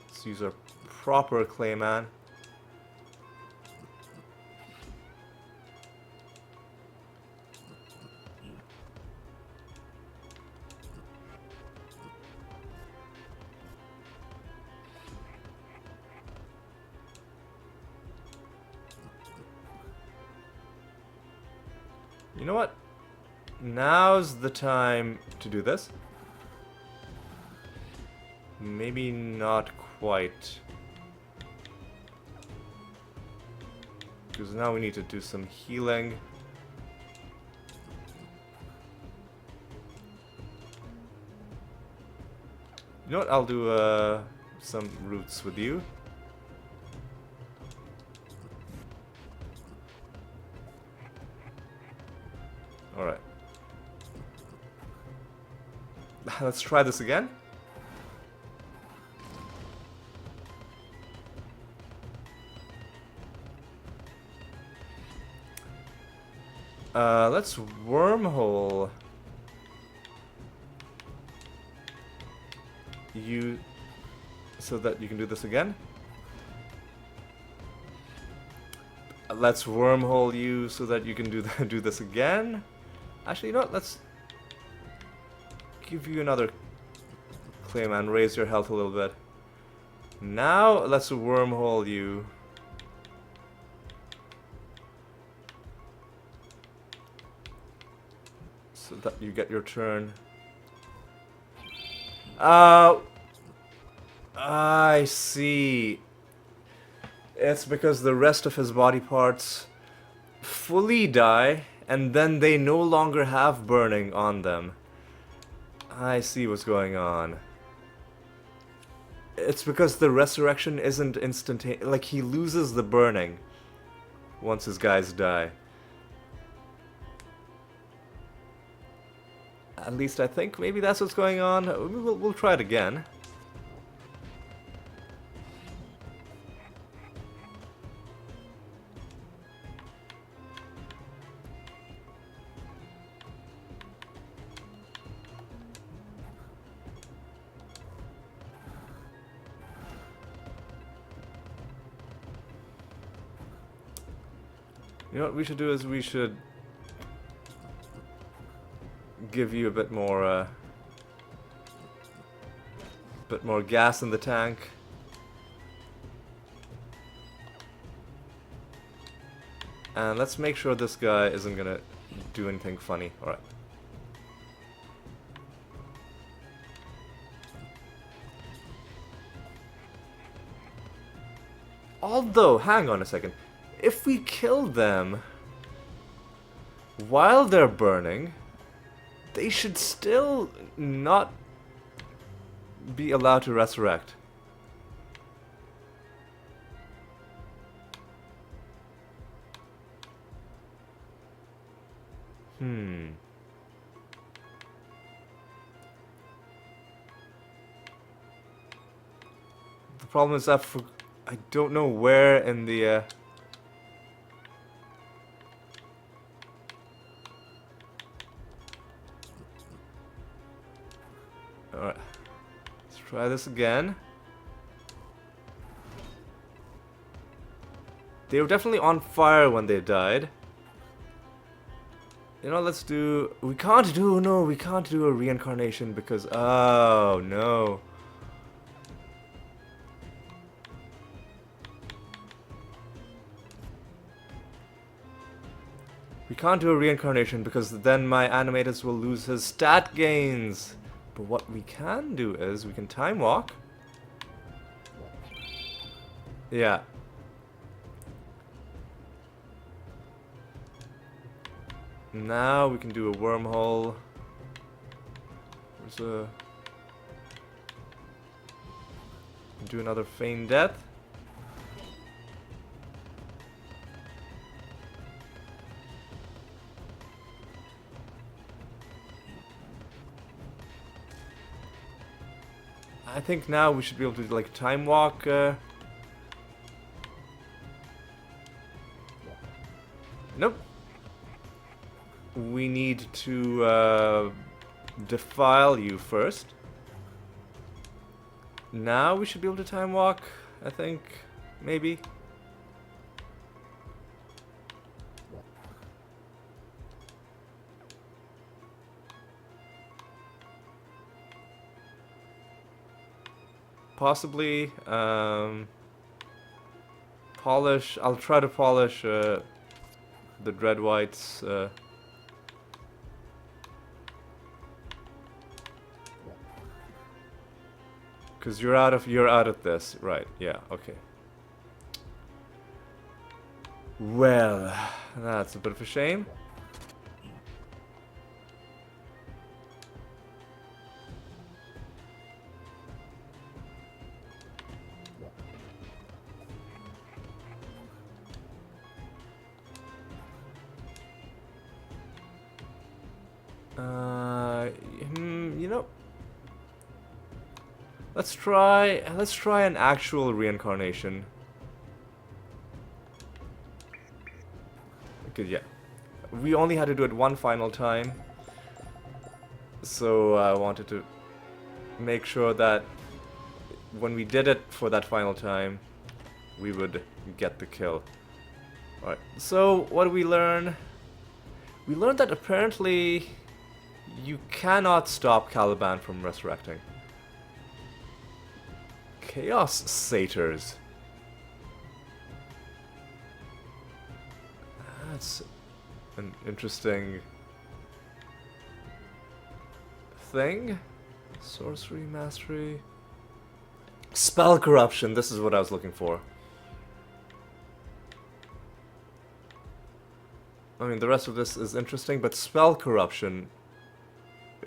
Speaker 1: Let's use our proper Clayman. You know what? Now's the time to do this. Maybe not quite. Because now we need to do some healing. You know what? I'll do some roots with you. Alright. Let's try this again. Let's wormhole you so that you can do this again. Let's wormhole you so that you can do this again. Actually, you know what? Let's give you another Clayman. Raise your health a little bit. Now, let's wormhole you. So that you get your turn. I see. It's because the rest of his body parts fully die, and then they no longer have burning on them. I see what's going on. It's because the resurrection isn't instantaneous. Like, he loses the burning once his guys die. At least I think maybe that's what's going on. We'll try it again. You know what we should do is we should give you a bit more gas in the tank. And let's make sure this guy isn't gonna do anything funny. Alright. Although, hang on a second. If we kill them while they're burning, they should still not be allowed to resurrect. The problem is that I don't know where in the Alright. Let's try this again. They were definitely on fire when they died. You know, let's do... We can't do a reincarnation because... Oh, no. We can't do a reincarnation because then my animators will lose his stat gains. But what we can do is we can time walk. Yeah. Now we can do a wormhole. There's a... Do another feign death. I think now we should be able to like time walk. Nope. We need to defile you first. Now we should be able to time walk, I think. Maybe. Possibly. Polish. I'll try to polish the dread whites. Because you're out of this, right? Yeah. Okay. Well, that's a bit of a shame. You know, let's try an actual reincarnation. Okay, yeah. We only had to do it one final time. So I wanted to make sure that when we did it for that final time, we would get the kill. Alright, so what did we learn? We learned that apparently you cannot stop Caliban from resurrecting. Chaos Satyrs. That's an interesting thing. Sorcery Mastery. Spell Corruption, this is what I was looking for. I mean, the rest of this is interesting, but Spell Corruption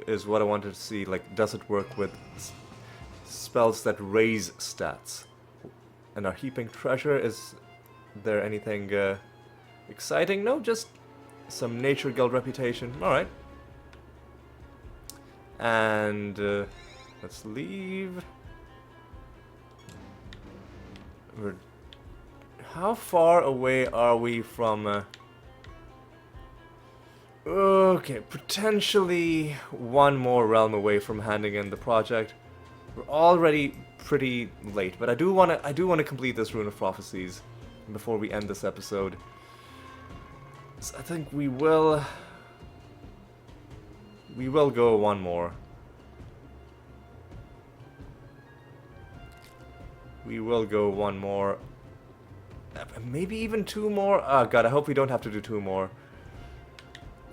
Speaker 1: is what I wanted to see. Like, does it work with spells that raise stats? And our Heaping Treasure, is there anything exciting? No, just some Nature Guild reputation. Alright. And let's leave. How far away are we from... Okay, potentially one more realm away from handing in the project. We're already pretty late, but I do want to complete this Rune of Prophecies before we end this episode. So I think we will go one more. We will go one more. Maybe even two more. Oh god, I hope we don't have to do two more.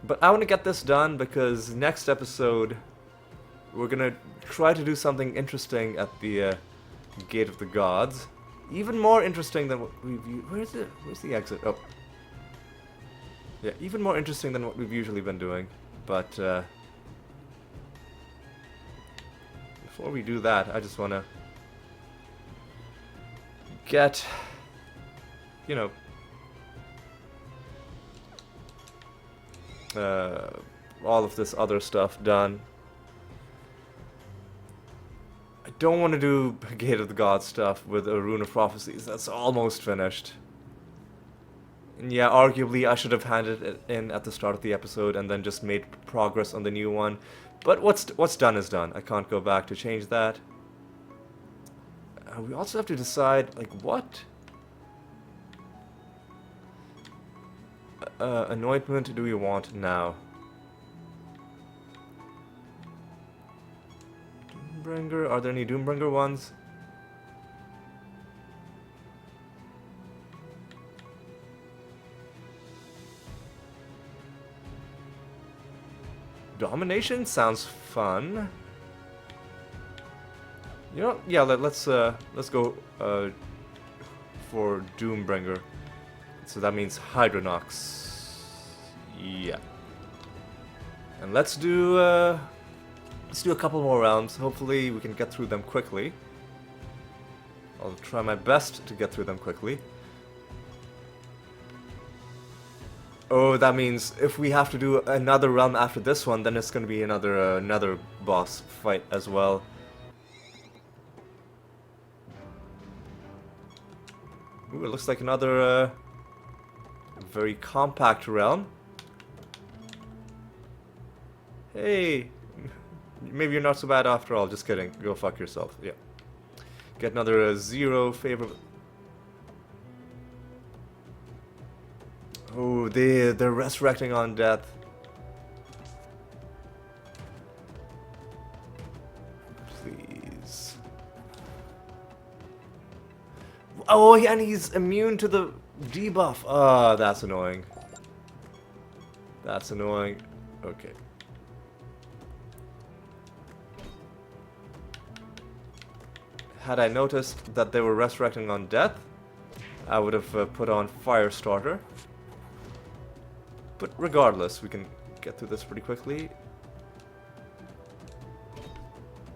Speaker 1: But I want to get this done because next episode we're gonna try to do something interesting at the Gate of the Gods. Even more interesting than what we've... Where's the exit? Oh. Yeah, even more interesting than what we've usually been doing. But, before we do that, I just want to get, you know, all of this other stuff done. I don't want to do Gate of the Gods stuff with a Rune of Prophecies. That's almost finished. And yeah, arguably I should have handed it in at the start of the episode and then just made progress on the new one. But what's done is done. I can't go back to change that. We also have to decide, like, what anointment do we want now? Doombringer? Are there any Doombringer ones? Domination sounds fun. You know, yeah. Let's go for Doombringer. So that means Hydronox. Yeah. And let's do a couple more rounds. Hopefully we can get through them quickly. I'll try my best to get through them quickly. Oh, that means if we have to do another realm after this one, then it's going to be another boss fight as well. Ooh, it looks like another very compact realm. Hey, maybe you're not so bad after all. Just kidding. Go fuck yourself. Yeah. Get another 0 favor. Oh, they're resurrecting on death. Please. Oh, and he's immune to the debuff. Ah, that's annoying. That's annoying. Okay. Had I noticed that they were resurrecting on death, I would have put on Firestarter. But regardless, we can get through this pretty quickly.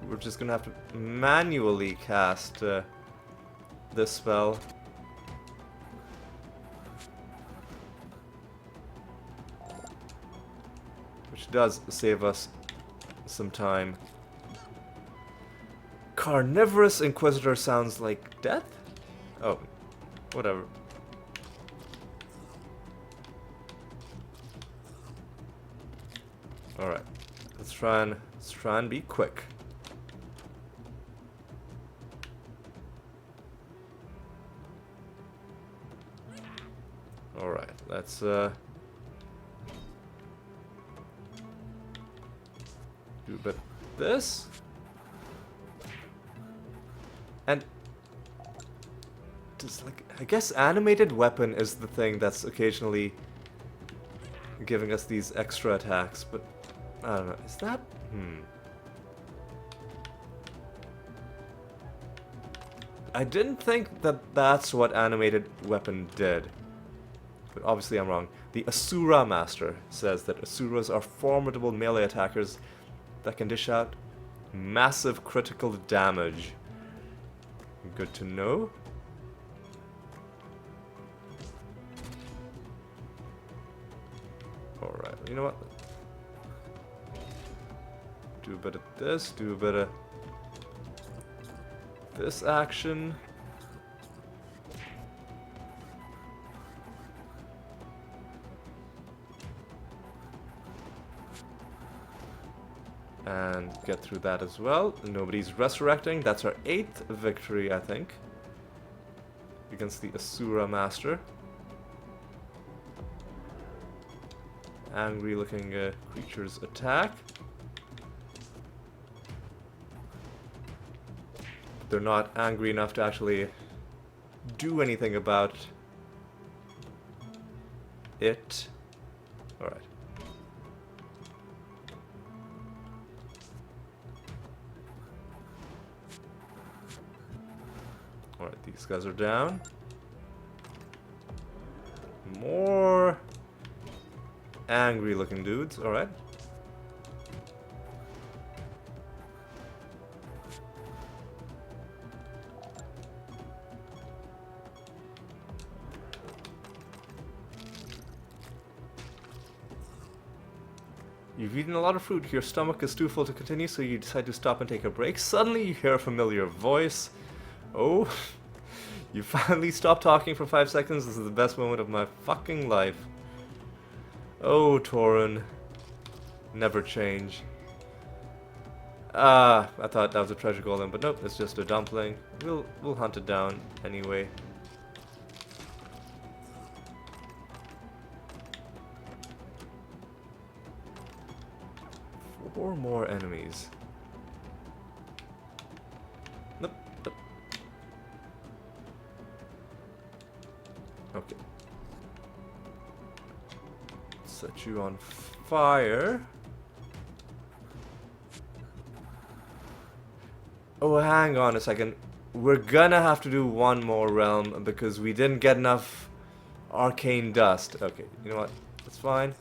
Speaker 1: We're just gonna have to manually cast this spell. Which does save us some time. Carnivorous Inquisitor sounds like death? Oh, whatever. Alright, let's try and be quick. Alright, let's do a bit of this. And just like, I guess animated weapon is the thing that's occasionally giving us these extra attacks, but I don't know, is that? I didn't think that that's what animated weapon did. But obviously I'm wrong. The Asura Master says that Asuras are formidable melee attackers that can dish out massive critical damage. Good to know. Alright, you know what? Do a bit of this, do a bit of this action. And get through that as well. Nobody's resurrecting. That's our 8th victory, I think. Against the Asura Master. angry looking creatures attack. They're not angry enough to actually do anything about it. Alright. Alright, these guys are down. More angry looking dudes, alright. You've eaten a lot of fruit, your stomach is too full to continue, so you decide to stop and take a break. Suddenly you hear a familiar voice. Oh, you finally stopped talking for 5 seconds. This is the best moment of my fucking life. Oh, Torun. Never change. Ah, I thought that was a treasure golem, but nope, it's just a dumpling. We'll hunt it down anyway. Four more enemies. Nope, nope. Okay. Set you on fire. Oh, hang on a second. We're gonna have to do one more realm because we didn't get enough arcane dust. Okay, you know what? That's fine.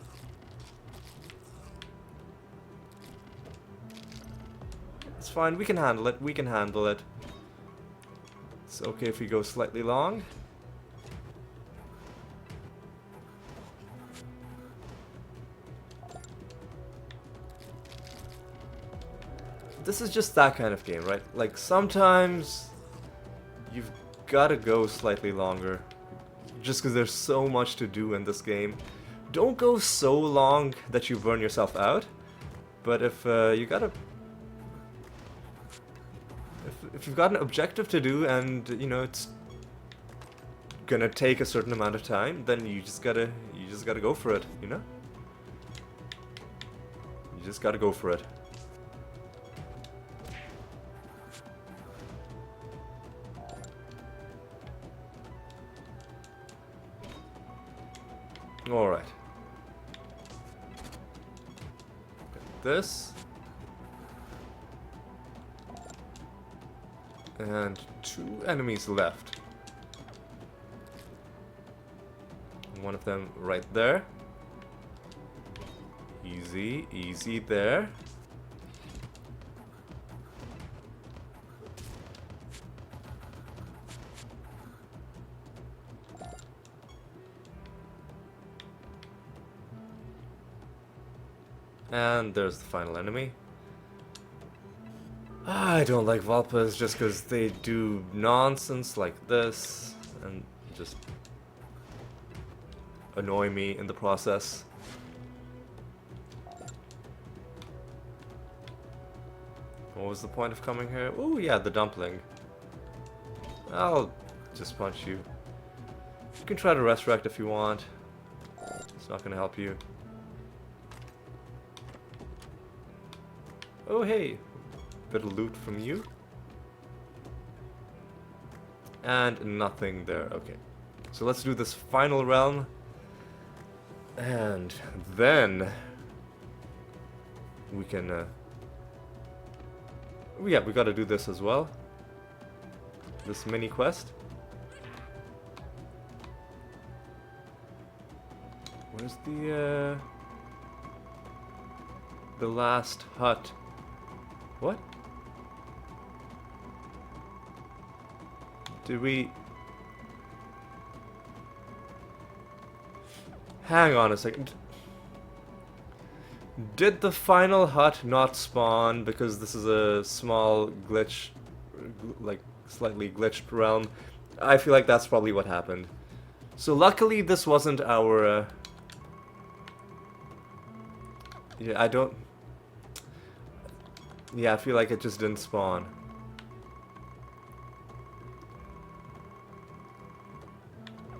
Speaker 1: It's fine. We can handle it. We can handle it. It's okay if we go slightly long. This is just that kind of game, right? Like, sometimes you've gotta go slightly longer. Just because there's so much to do in this game. Don't go so long that you burn yourself out. But if you gotta... If you've got an objective to do and, you know, it's gonna take a certain amount of time, then you just gotta go for it, you know? You just gotta go for it. Alright. This. And 2 enemies left. One of them right there. Easy, easy there. And there's the final enemy. I don't like Valpas just because they do nonsense like this and just annoy me in the process. What was the point of coming here? Oh yeah, the dumpling. I'll just punch you. You can try to resurrect if you want. It's not gonna help you. Oh hey, bit of loot from you. And nothing there, okay. So let's do this final realm. And then we can, yeah, we gotta do this as well. This mini quest. Where's the last hut? What? Did we... Hang on a second. Did the final hut not spawn because this is a small glitch, like slightly glitched realm? I feel like that's probably what happened. So luckily this wasn't our... Yeah, I don't... Yeah, I feel like it just didn't spawn.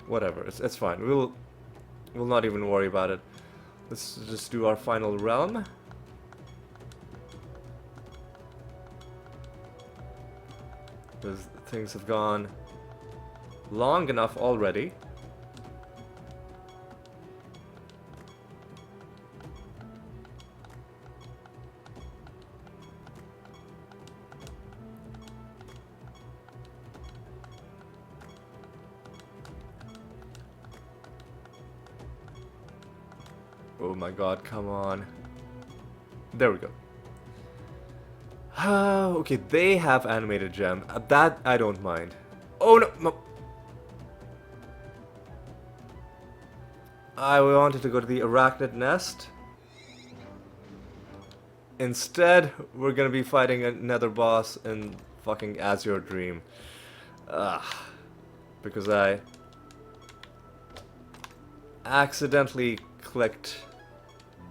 Speaker 1: Whatever, it's fine. We'll not even worry about it. Let's just do our final realm. Because things have gone long enough already. Oh my god, come on. There we go. Okay, they have animated gem. That I don't mind. Oh no, no! I wanted to go to the arachnid nest. Instead, we're gonna be fighting another boss in fucking Azure Dream. Ugh. Because I accidentally clicked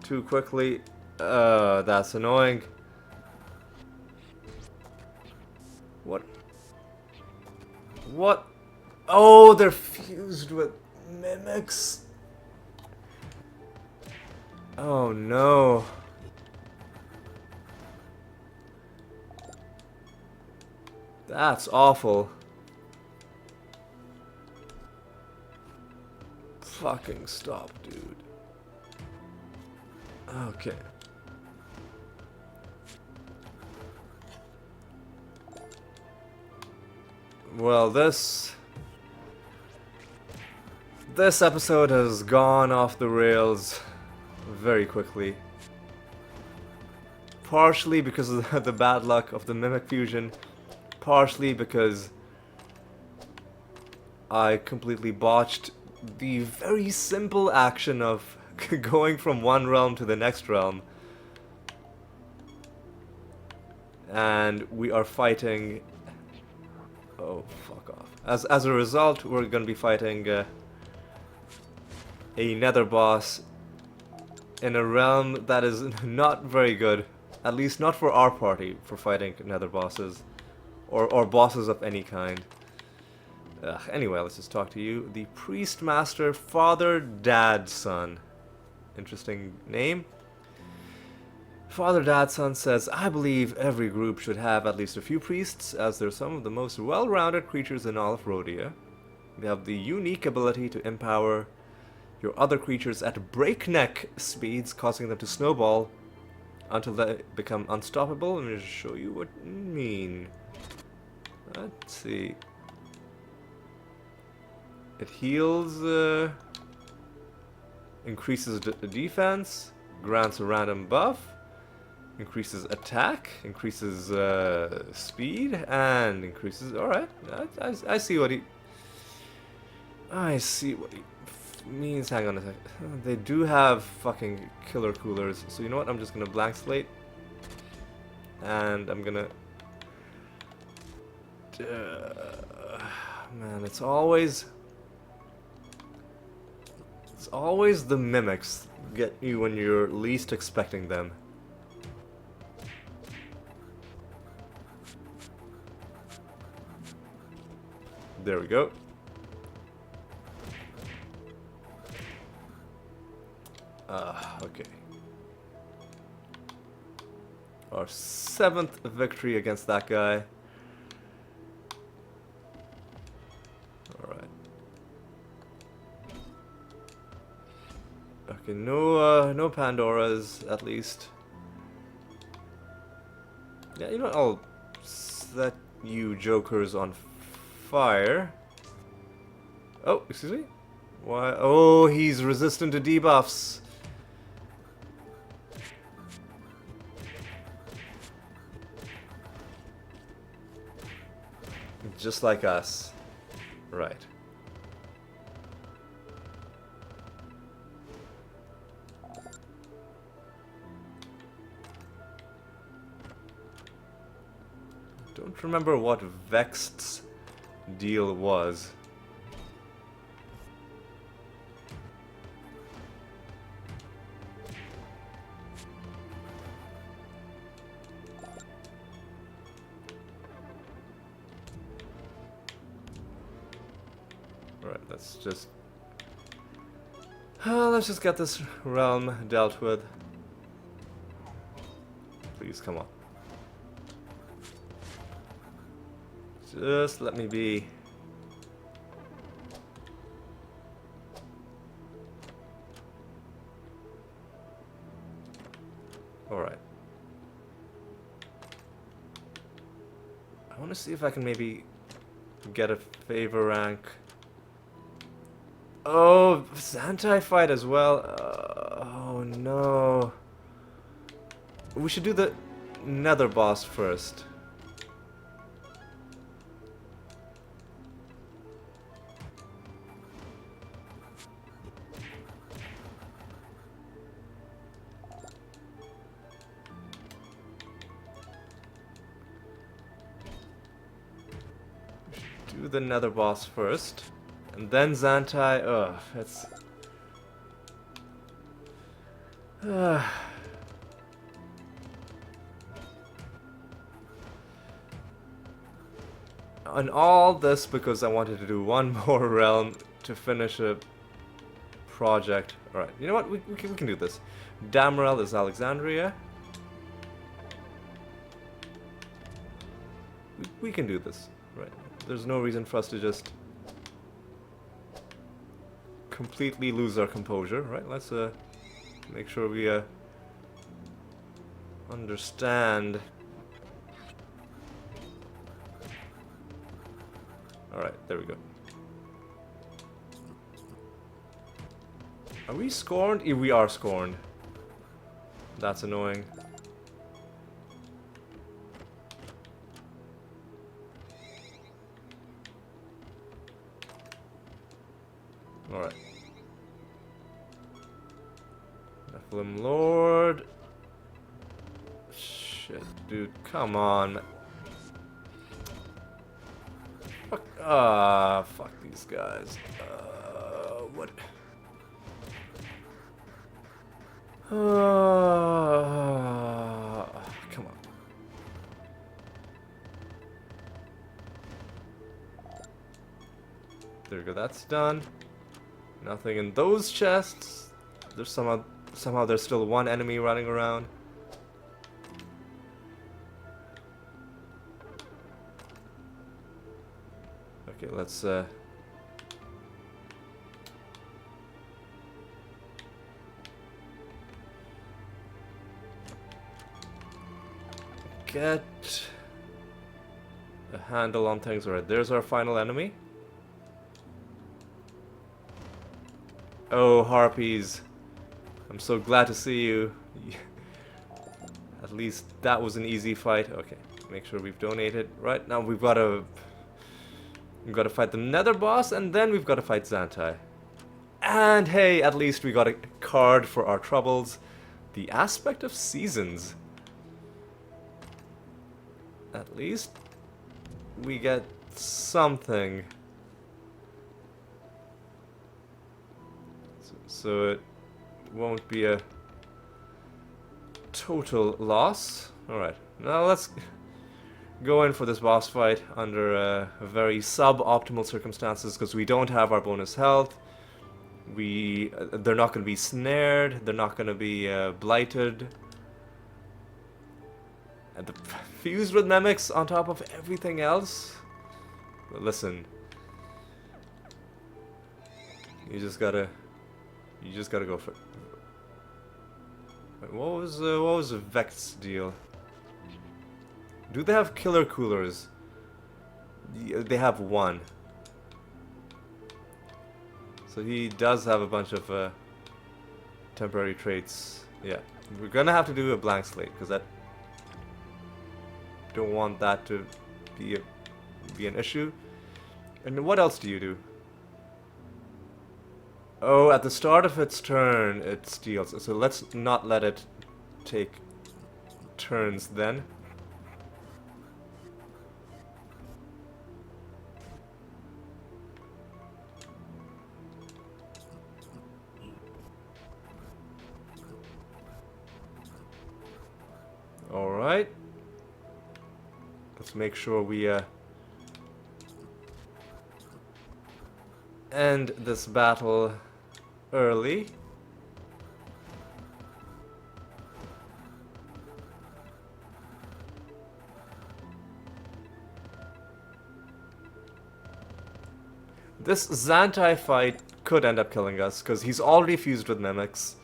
Speaker 1: too quickly. That's annoying. What? What? Oh, they're fused with mimics. Oh no. That's awful. Fucking stop, dude. Okay. Well, this episode has gone off the rails very quickly. Partially because of the bad luck of the mimic fusion, partially because I completely botched the very simple action of going from one realm to the next realm. And we are fighting... Oh, fuck off. As a result, we're gonna be fighting a nether boss in a realm that is not very good. At least not for our party, for fighting nether bosses. Or bosses of any kind. Anyway, let's just talk to you. The Priest Master, Father, Dad, Son. Interesting name. Father Dad Son says, I believe every group should have at least a few priests, as they're some of the most well-rounded creatures in all of Rhodia. They have the unique ability to empower your other creatures at breakneck speeds, causing them to snowball until they become unstoppable. Let me just show you what I mean. Let's see. It heals, increases defense, grants a random buff, increases attack, increases speed, and increases... Alright, I see what he... I see what he means. Hang on a second. They do have fucking killer coolers, so you know what? I'm just gonna blank slate. And I'm gonna... man, it's always the mimics get you when you're least expecting them. There we go. Okay. Our 7th victory against that guy. Alright. Okay, no Pandoras, at least. Yeah, you know what? I'll set you jokers on fire. Oh, excuse me? Why? Oh, he's resistant to debuffs. Just like us. Right. Don't remember what Vexed's deal was. Alright, let's just Let's just get this realm dealt with. Please, come on. Just let me be. Alright. I want to see if I can maybe get a favor rank. Oh, it's anti-fight as well. Oh no. We should do the nether boss first. Do the nether boss first. And then Xantai. Ugh, it's... And all this because I wanted to do one more realm to finish a project. Alright, you know what? We can do this. Damrel is Alexandria. We can do this. Right. There's no reason for us to just completely lose our composure. Right, let's make sure we understand. Alright, there we go. Are we scorned? Yeah, we are scorned. That's annoying. Alright. Nephilim Lord. Shit, dude, come on. Fuck. Fuck these guys. What? Come on. There we go, that's done. Nothing in those chests. There's somehow there's still one enemy running around. Okay, let's get a handle on things. Alright, there's our final enemy. Oh, harpies. I'm so glad to see you. At least that was an easy fight. Okay, make sure we've donated. Right, now we've got to fight the nether boss, and then we've got to fight Xantai. And hey, at least we got a card for our troubles. The Aspect of Seasons. At least we get something. So it won't be a total loss. Alright, now let's go in for this boss fight under very suboptimal circumstances because we don't have our bonus health. They're not going to be snared. They're not going to be blighted. And fused with mimics on top of everything else. But listen, you just gotta go for it. Wait, what was Vect's deal? Do they have killer coolers? They have one. So he does have a bunch of temporary traits. Yeah, we're gonna have to do a blank slate because that don't want that to be an issue. And what else do you do? Oh, at the start of its turn, it steals. So let's not let it take turns then. Alright. Let's make sure we end this battle early. This Xantai fight could end up killing us, because he's already fused with mimics.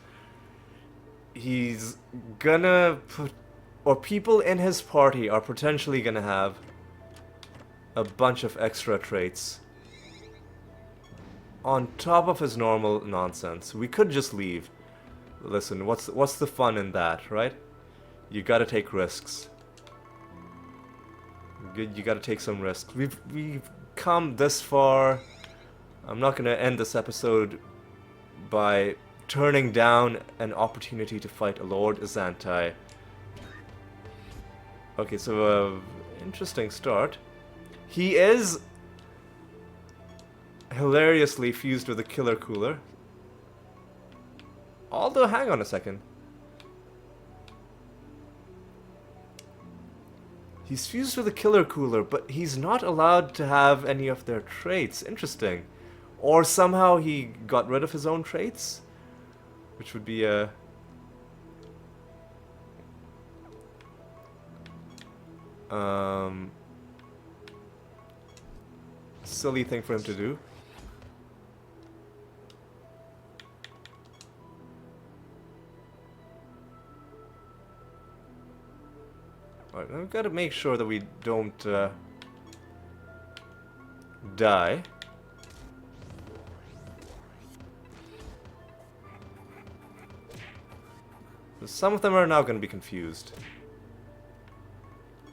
Speaker 1: He's gonna put... or people in his party are potentially gonna have a bunch of extra traits on top of his normal nonsense. We could just leave. Listen, what's the fun in that, right? You gotta take risks. You gotta take some risks. We've come this far. I'm not gonna end this episode by turning down an opportunity to fight a Lord Xantai. Okay, so interesting start. He is hilariously fused with a killer cooler. Although, hang on a second. He's fused with a killer cooler, but he's not allowed to have any of their traits. Interesting. Or somehow he got rid of his own traits? Which would be a... silly thing for him to do. Alright, now we've got to make sure that we don't die. Some of them are now going to be confused.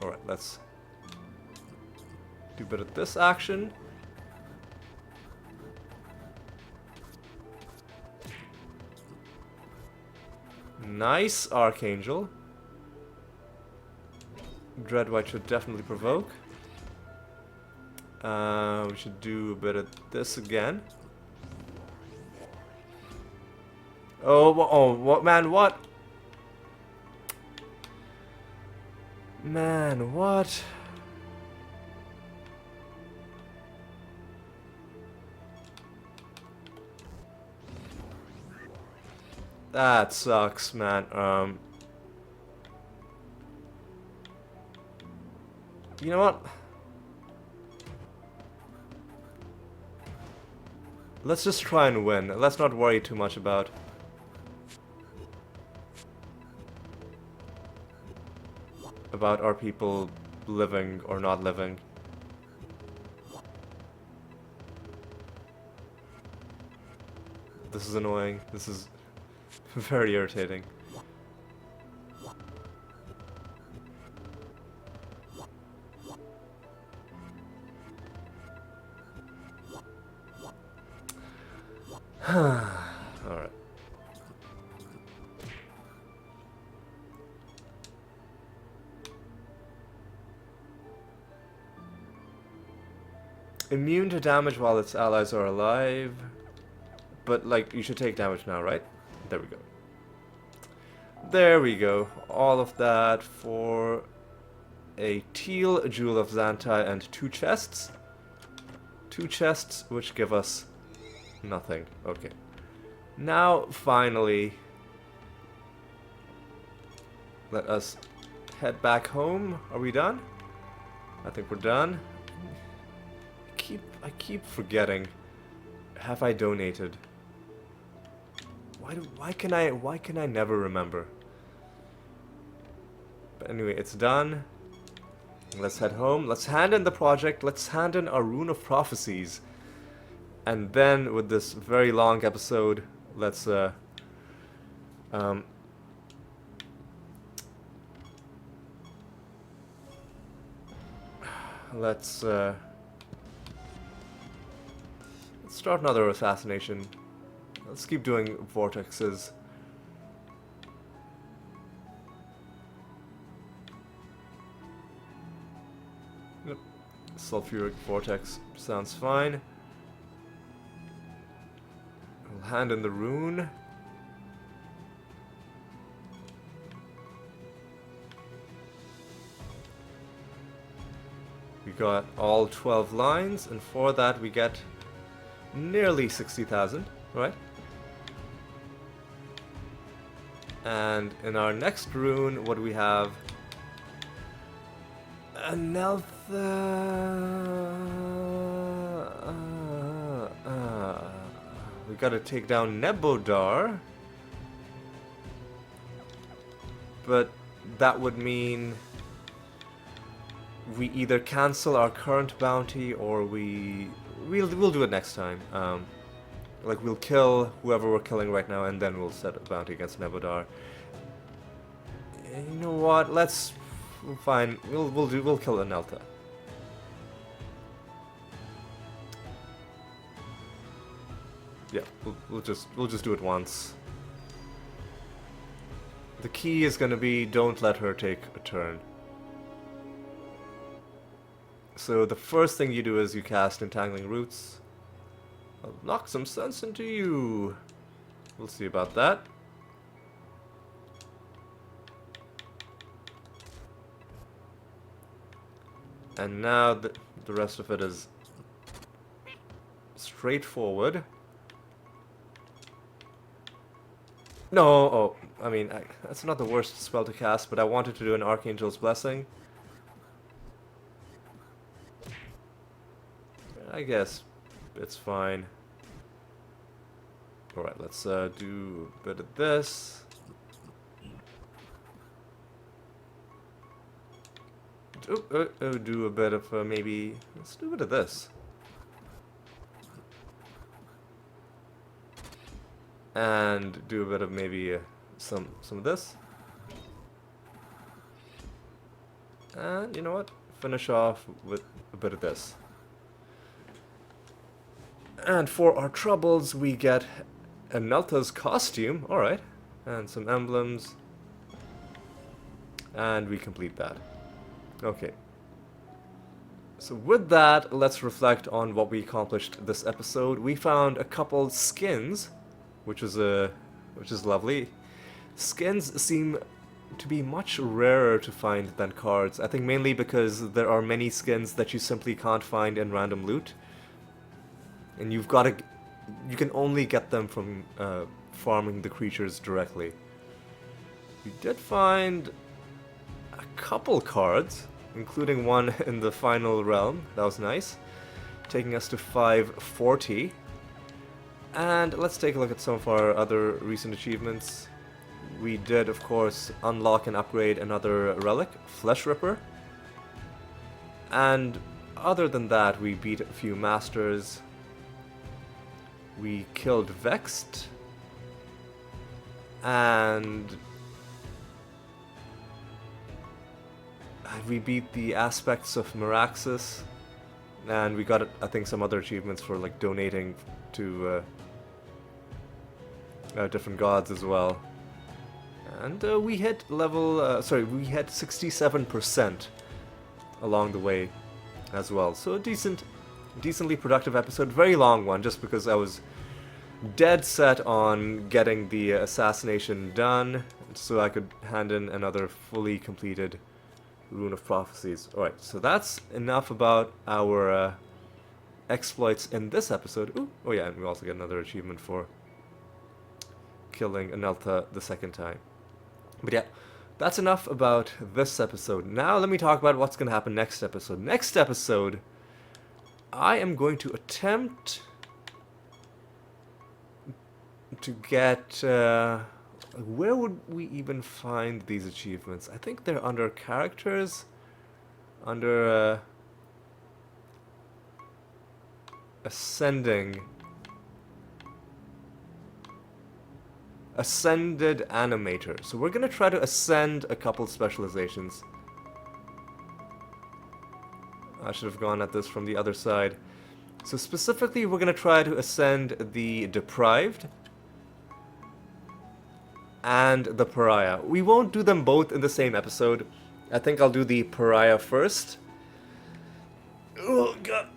Speaker 1: Alright, let's do a bit of this action. Nice, Archangel. Dreadwhite should definitely provoke. We should do a bit of this again. Oh, what, man, what? Man, what? That sucks, man. You know what? Let's just try and win. Let's not worry too much about our people living or not living. This is annoying. This is very irritating. Alright. Immune to damage while its allies are alive. But, like, you should take damage now, right? There we go. There we go. All of that for a teal, a Jewel of Xantai, and 2 chests. 2 chests, which give us nothing. Okay. Now, finally, let us head back home. Are we done? I think we're done. I keep forgetting. Have I donated? Why can I never remember? But anyway, it's done. Let's head home. Let's hand in the project. Let's hand in our Rune of Prophecies. And then with this very long episode, let's start another assassination. Let's keep doing vortexes. Yep. Sulfuric vortex sounds fine. We'll hand in the rune. We got all 12 lines, and for that we get nearly 60,000, right? And in our next rune, what do we have? Aneltha... we gotta take down Nebodar. But that would mean we either cancel our current bounty or we'll do it next time. Like we'll kill whoever we're killing right now, and then we'll set a bounty against Nebodar. You know what? Fine. We'll kill Anelta. Yeah, we'll just do it once. The key is gonna be don't let her take a turn. So the first thing you do is you cast Entangling Roots. I'll knock some sense into you. We'll see about that. And now the rest of it is straightforward. No, oh, I mean, that's not the worst spell to cast, but I wanted to do an Archangel's Blessing. I guess it's fine. Alright, let's do a bit of this. Do a bit of maybe... let's do a bit of this. And do a bit of maybe some of this. And you know what? Finish off with a bit of this. And for our troubles, we get Anelta's costume. Alright. And some emblems. And we complete that. Okay. So with that, let's reflect on what we accomplished this episode. We found a couple skins, which is lovely. Skins seem to be much rarer to find than cards. I think mainly because there are many skins that you simply can't find in random loot. And you can only get them from farming the creatures directly. We did find a couple cards, including one in the final realm. That was nice. Taking us to 540. And let's take a look at some of our other recent achievements. We did, of course, unlock and upgrade another relic, Flesh Ripper. And other than that, we beat a few masters. We killed Vexed. And we beat the aspects of Meraxis. And we got, I think, some other achievements for like donating to different gods as well. And we hit level, we hit 67% along the way as well. So a decently productive episode. Very long one, just because I was dead set on getting the assassination done, so I could hand in another fully completed Rune of Prophecies. Alright, so that's enough about our exploits in this episode. Ooh, oh yeah, and we also get another achievement for killing Anelta the second time. But yeah, that's enough about this episode. Now let me talk about what's going to happen next episode. Next episode, I am going to attempt to get... where would we even find these achievements? I think they're under characters, under ascended animator. So we're gonna try to ascend a couple specializations. I should have gone at this from the other side. So specifically, we're gonna try to ascend the deprived and the pariah. We won't do them both in the same episode. I think I'll do the pariah first. Oh god.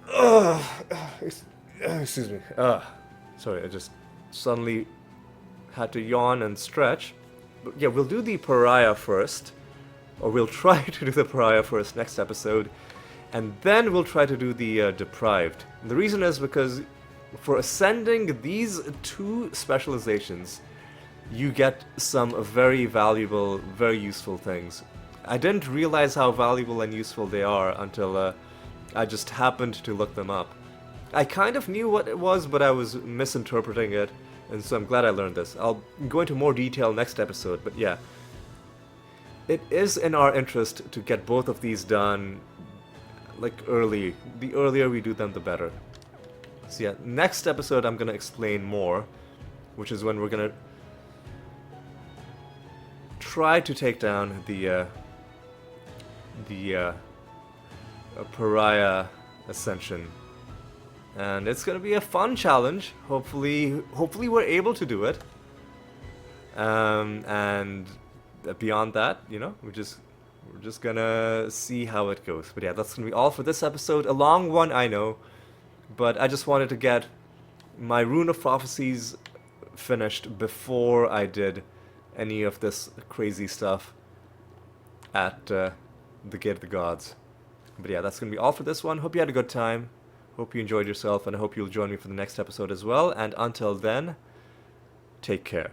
Speaker 1: Excuse me. Sorry, I just suddenly had to yawn and stretch. But yeah, we'll do the pariah first. Or we'll try to do the pariah first next episode. And then we'll try to do the deprived. And the reason is because for ascending these two specializations, you get some very valuable, very useful things. I didn't realize how valuable and useful they are until I just happened to look them up. I kind of knew what it was, but I was misinterpreting it, and so I'm glad I learned this. I'll go into more detail next episode, but yeah. It is in our interest to get both of these done, like, early. The earlier we do them, the better. So yeah, next episode I'm gonna explain more, which is when we're gonna try to take down the Pariah Ascension. And it's gonna be a fun challenge. Hopefully we're able to do it. And beyond that, you know, we're just gonna see how it goes. But yeah, that's gonna be all for this episode. A long one, I know, but I just wanted to get my Rune of Prophecies finished before I did any of this crazy stuff at the Gate of the Gods. But yeah, that's gonna be all for this one. Hope you had a good time. Hope you enjoyed yourself, and I hope you'll join me for the next episode as well. And until then, take care.